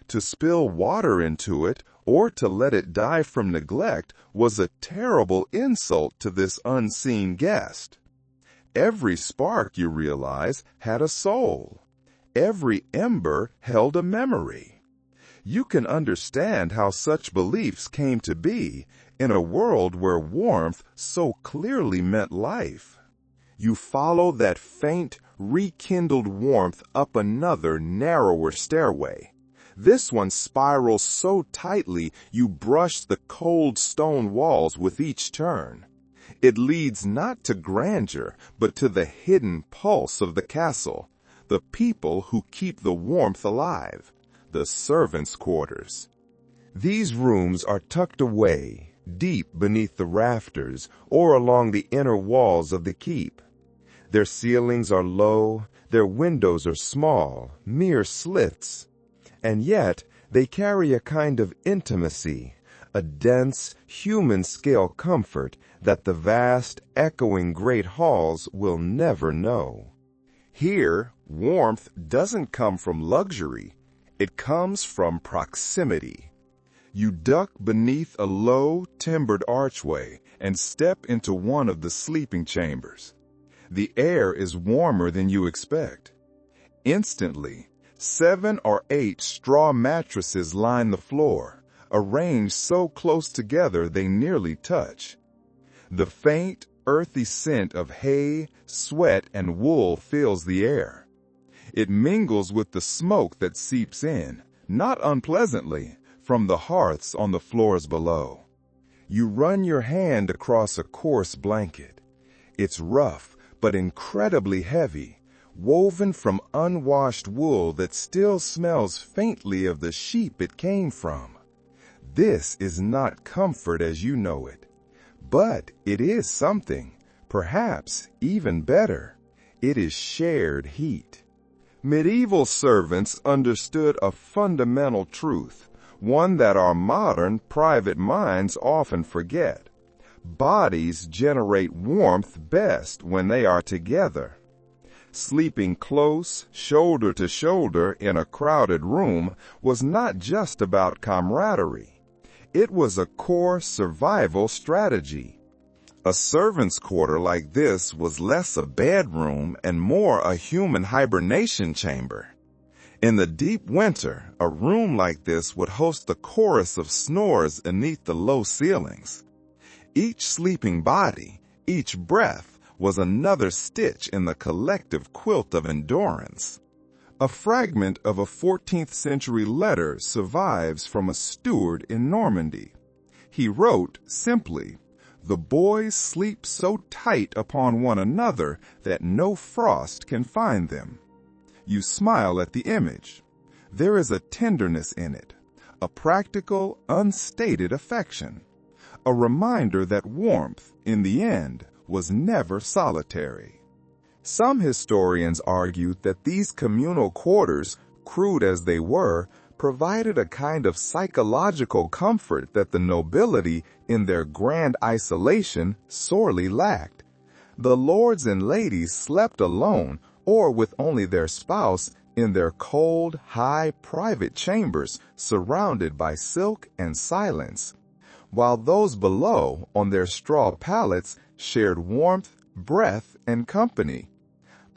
To spill water into it or to let it die from neglect was a terrible insult to this unseen guest. Every spark, you realize, had a soul. Every ember held a memory. You can understand how such beliefs came to be in a world where warmth so clearly meant life. You follow that faint, rekindled warmth up another, narrower stairway. This one spirals so tightly you brush the cold stone walls with each turn. It leads not to grandeur, but to the hidden pulse of the castle, the people who keep the warmth alive, the servants' quarters. These rooms are tucked away, deep beneath the rafters or along the inner walls of the keep. Their ceilings are low, their windows are small, mere slits. And yet, they carry a kind of intimacy, a dense, human-scale comfort that the vast, echoing great halls will never know. Here, warmth doesn't come from luxury, it comes from proximity. You duck beneath a low, timbered archway and step into one of the sleeping chambers. The air is warmer than you expect. Instantly, 7 or 8 straw mattresses line the floor, arranged so close together they nearly touch. The faint, earthy scent of hay, sweat, and wool fills the air. It mingles with the smoke that seeps in, not unpleasantly, from the hearths on the floors below. You run your hand across a coarse blanket. It's rough, but incredibly heavy, woven from unwashed wool that still smells faintly of the sheep it came from. This is not comfort as you know it, but it is something, perhaps even better. It is shared heat. Medieval servants understood a fundamental truth, one that our modern private minds often forget. Bodies generate warmth best when they are together. Sleeping close, shoulder to shoulder in a crowded room was not just about camaraderie. It was a core survival strategy. A servant's quarter like this was less a bedroom and more a human hibernation chamber. In the deep winter, a room like this would host a chorus of snores beneath the low ceilings. Each sleeping body, each breath, was another stitch in the collective quilt of endurance. A fragment of a 14th century letter survives from a steward in Normandy. He wrote simply, "The boys sleep so tight upon one another that no frost can find them." You smile at the image. There is a tenderness in it, a practical, unstated affection, a reminder that warmth, in the end, was never solitary. Some historians argued that these communal quarters, crude as they were, provided a kind of psychological comfort that the nobility, in their grand isolation, sorely lacked. The lords and ladies slept alone or with only their spouse in their cold, high, private chambers surrounded by silk and silence, while those below, on their straw pallets, shared warmth, breath, and company.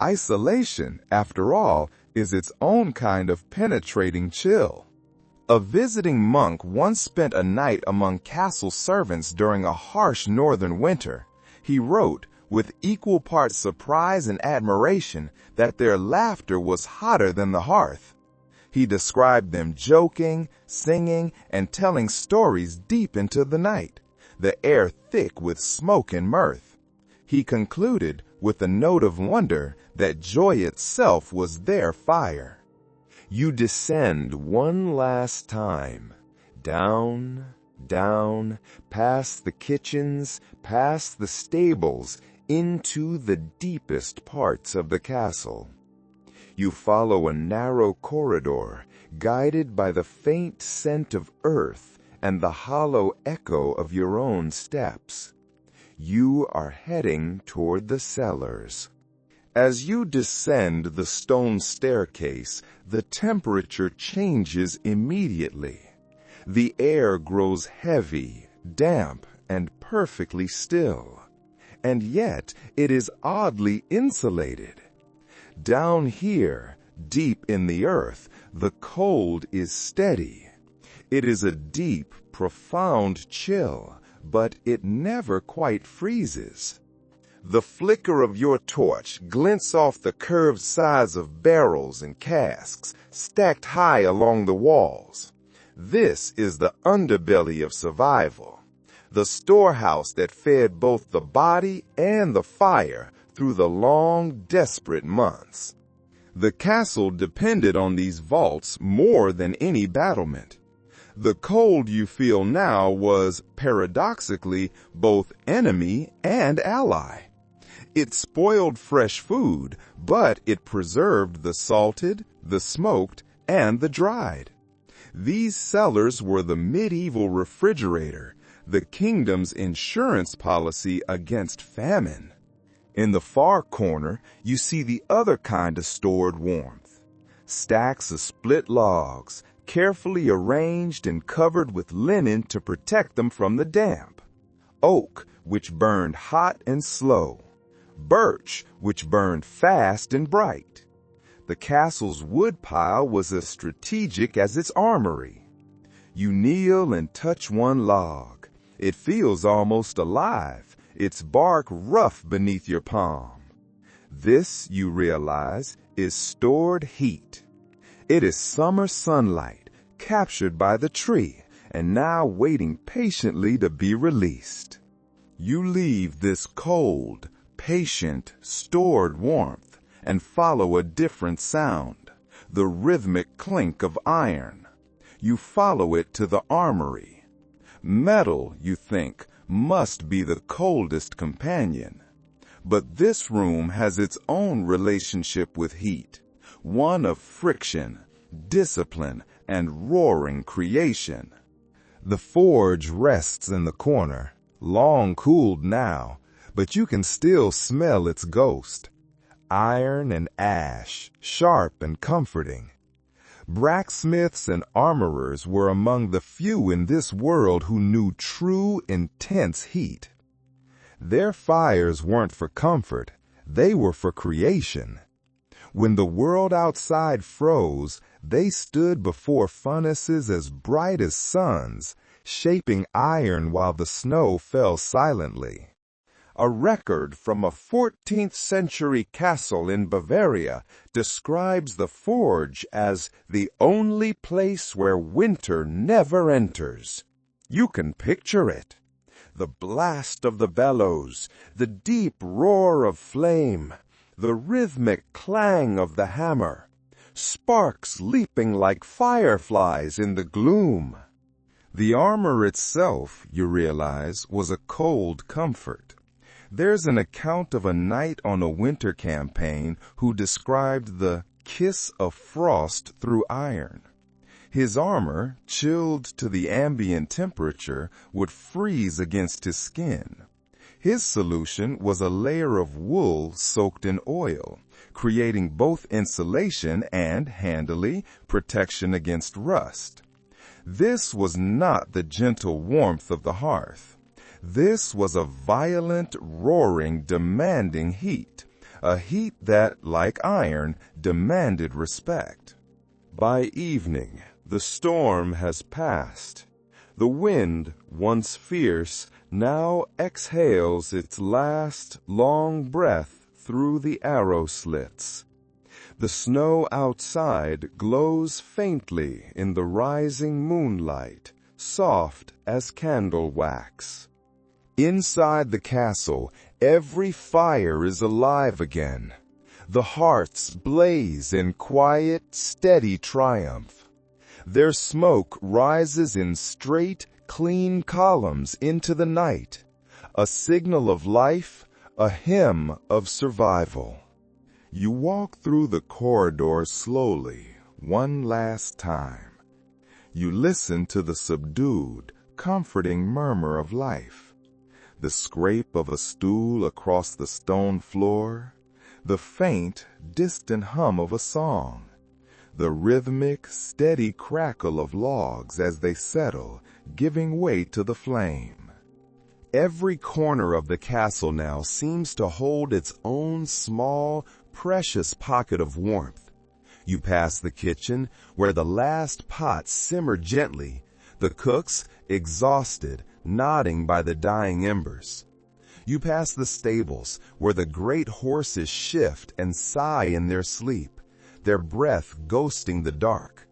Isolation, after all, is its own kind of penetrating chill. A visiting monk once spent a night among castle servants during a harsh northern winter. He wrote, with equal parts surprise and admiration, that their laughter was hotter than the hearth. He described them joking, singing, and telling stories deep into the night, the air thick with smoke and mirth. He concluded, with a note of wonder, that joy itself was their fire. You descend one last time, down, down, past the kitchens, past the stables, into the deepest parts of the castle. You follow a narrow corridor, guided by the faint scent of earth and the hollow echo of your own steps. You are heading toward the cellars. As you descend the stone staircase, the temperature changes immediately. The air grows heavy, damp, and perfectly still. And yet it is oddly insulated. Down here, deep in the earth, the cold is steady. It is a deep, profound chill, but it never quite freezes. The flicker of your torch glints off the curved sides of barrels and casks stacked high along the walls. This is the underbelly of survival, the storehouse that fed both the body and the fire through the long, desperate months. The castle depended on these vaults more than any battlement. The cold you feel now was, paradoxically, both enemy and ally. It spoiled fresh food, but it preserved the salted, the smoked, and the dried. These cellars were the medieval refrigerator, the kingdom's insurance policy against famine. In the far corner, you see the other kind of stored warmth. Stacks of split logs, carefully arranged and covered with linen to protect them from the damp. Oak, which burned hot and slow. Birch, which burned fast and bright. The castle's woodpile was as strategic as its armory. You kneel and touch one log. It feels almost alive, its bark rough beneath your palm. This, you realize, is stored heat. It is summer sunlight, captured by the tree, and now waiting patiently to be released. You leave this cold, patient, stored warmth, and follow a different sound, the rhythmic clink of iron. You follow it to the armory. Metal, you think, must be the coldest companion. But this room has its own relationship with heat, one of friction, discipline, and roaring creation. The forge rests in the corner, long cooled now, but you can still smell its ghost. Iron and ash, sharp and comforting. Blacksmiths and armorers were among the few in this world who knew true, intense heat. Their fires weren't for comfort, they were for creation. When the world outside froze, they stood before furnaces as bright as suns, shaping iron while the snow fell silently. A record from a 14th century castle in Bavaria describes the forge as the only place where winter never enters. You can picture it. The blast of the bellows, the deep roar of flame, the rhythmic clang of the hammer, sparks leaping like fireflies in the gloom. The armor itself, you realize, was a cold comfort. There's an account of a knight on a winter campaign who described the kiss of frost through iron. His armor, chilled to the ambient temperature, would freeze against his skin. His solution was a layer of wool soaked in oil, creating both insulation and, handily, protection against rust. This was not the gentle warmth of the hearth. This was a violent, roaring, demanding heat, a heat that, like iron, demanded respect. By evening, the storm has passed. The wind, once fierce, now exhales its last, long breath through the arrow slits. The snow outside glows faintly in the rising moonlight, soft as candle wax. Inside the castle, every fire is alive again. The hearths blaze in quiet, steady triumph. Their smoke rises in straight, clean columns into the night, a signal of life, a hymn of survival. You walk through the corridor slowly, one last time. You listen to the subdued, comforting murmur of life. The scrape of a stool across the stone floor, the faint, distant hum of a song, the rhythmic, steady crackle of logs as they settle, giving way to the flame. Every corner of the castle now seems to hold its own small, precious pocket of warmth. You pass the kitchen, where the last pots simmer gently, the cooks, exhausted, nodding by the dying embers. You pass the stables, where the great horses shift and sigh in their sleep, their breath ghosting the dark.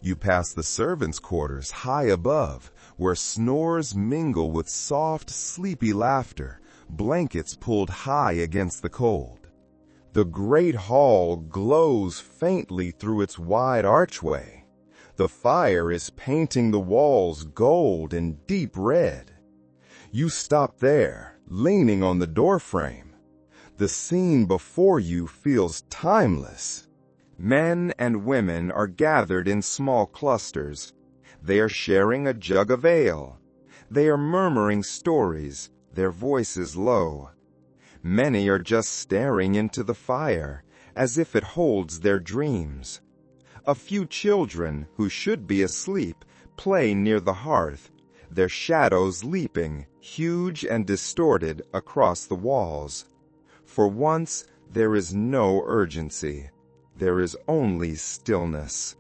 You pass the servants' quarters high above, where snores mingle with soft, sleepy laughter, blankets pulled high against the cold. The great hall glows faintly through its wide archway. The fire is painting the walls gold and deep red. You stop there, leaning on the doorframe. The scene before you feels timeless. Men and women are gathered in small clusters. They are sharing a jug of ale. They are murmuring stories, their voices low. Many are just staring into the fire, as if it holds their dreams. A few children, who should be asleep, play near the hearth, their shadows leaping, huge and distorted, across the walls. For once, there is no urgency. There is only stillness.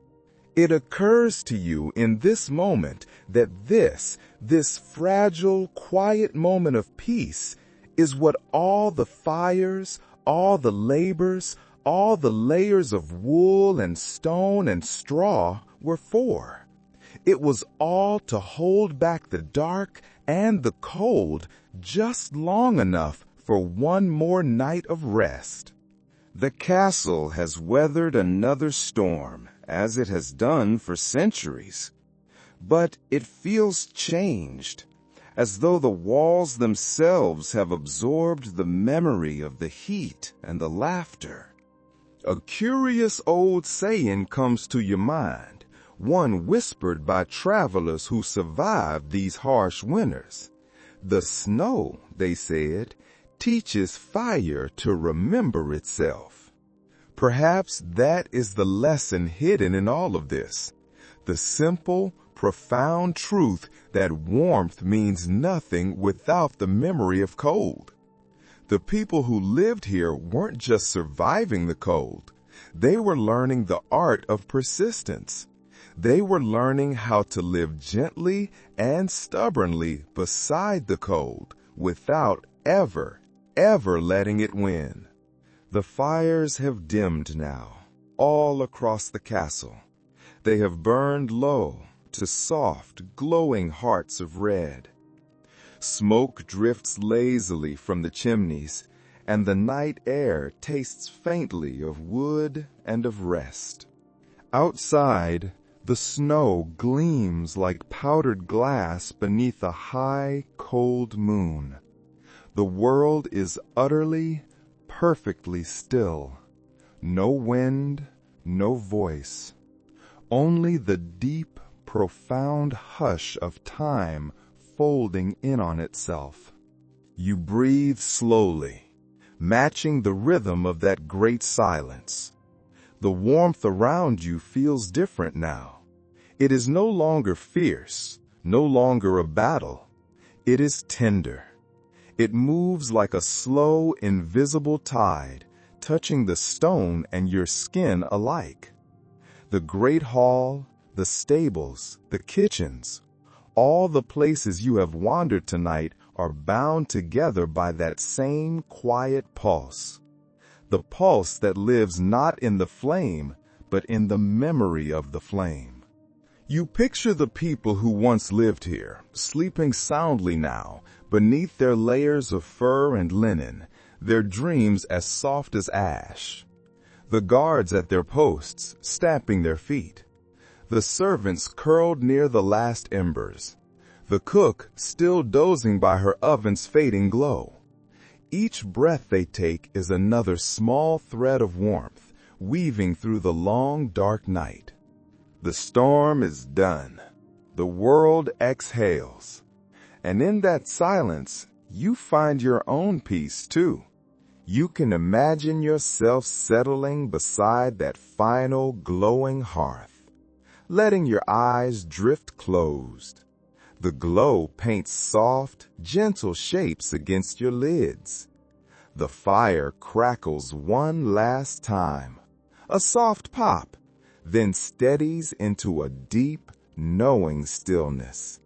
It occurs to you in this moment that this fragile, quiet moment of peace is what all the fires, all the labors, all the layers of wool and stone and straw were for. It was all to hold back the dark and the cold just long enough for one more night of rest. The castle has weathered another storm, as it has done for centuries. But it feels changed, as though the walls themselves have absorbed the memory of the heat and the laughter. A curious old saying comes to your mind, one whispered by travelers who survived these harsh winters. The snow, they said, teaches fire to remember itself. Perhaps that is the lesson hidden in all of this. The simple, profound truth that warmth means nothing without the memory of cold. The people who lived here weren't just surviving the cold. They were learning the art of persistence. They were learning how to live gently and stubbornly beside the cold without ever letting it win. The fires have dimmed now, all across the castle. They have burned low to soft, glowing hearts of red. Smoke drifts lazily from the chimneys, and the night air tastes faintly of wood and of rest. Outside, the snow gleams like powdered glass beneath a high, cold moon. The world is utterly, perfectly still. No wind, no voice. Only the deep, profound hush of time folding in on itself. You breathe slowly, matching the rhythm of that great silence. The warmth around you feels different now. It is no longer fierce, no longer a battle. It is tender. It moves like a slow, invisible tide, touching the stone and your skin alike. The great hall, the stables, the kitchens, all the places you have wandered tonight are bound together by that same quiet pulse. The pulse that lives not in the flame, but in the memory of the flame. You picture the people who once lived here, sleeping soundly now, beneath their layers of fur and linen, their dreams as soft as ash. The guards at their posts, stamping their feet. The servants curled near the last embers. The cook still dozing by her oven's fading glow. Each breath they take is another small thread of warmth, weaving through the long, dark night. The storm is done. The world exhales. And in that silence, you find your own peace, too. You can imagine yourself settling beside that final, glowing hearth, letting your eyes drift closed. The glow paints soft, gentle shapes against your lids. The fire crackles one last time, a soft pop, then steadies into a deep, knowing stillness.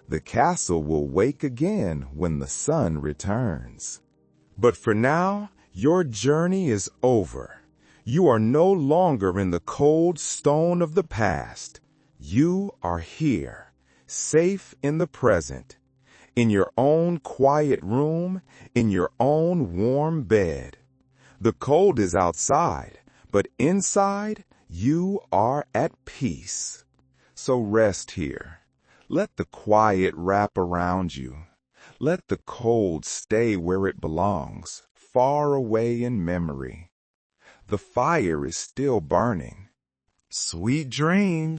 The castle will wake again when the sun returns. But for now, your journey is over. You are no longer in the cold stone of the past. You are here, safe in the present, in your own quiet room, in your own warm bed. The cold is outside, but inside, you are at peace. So rest here. Let the quiet wrap around you. Let the cold stay where it belongs, far away in memory. The fire is still burning. Sweet dreams.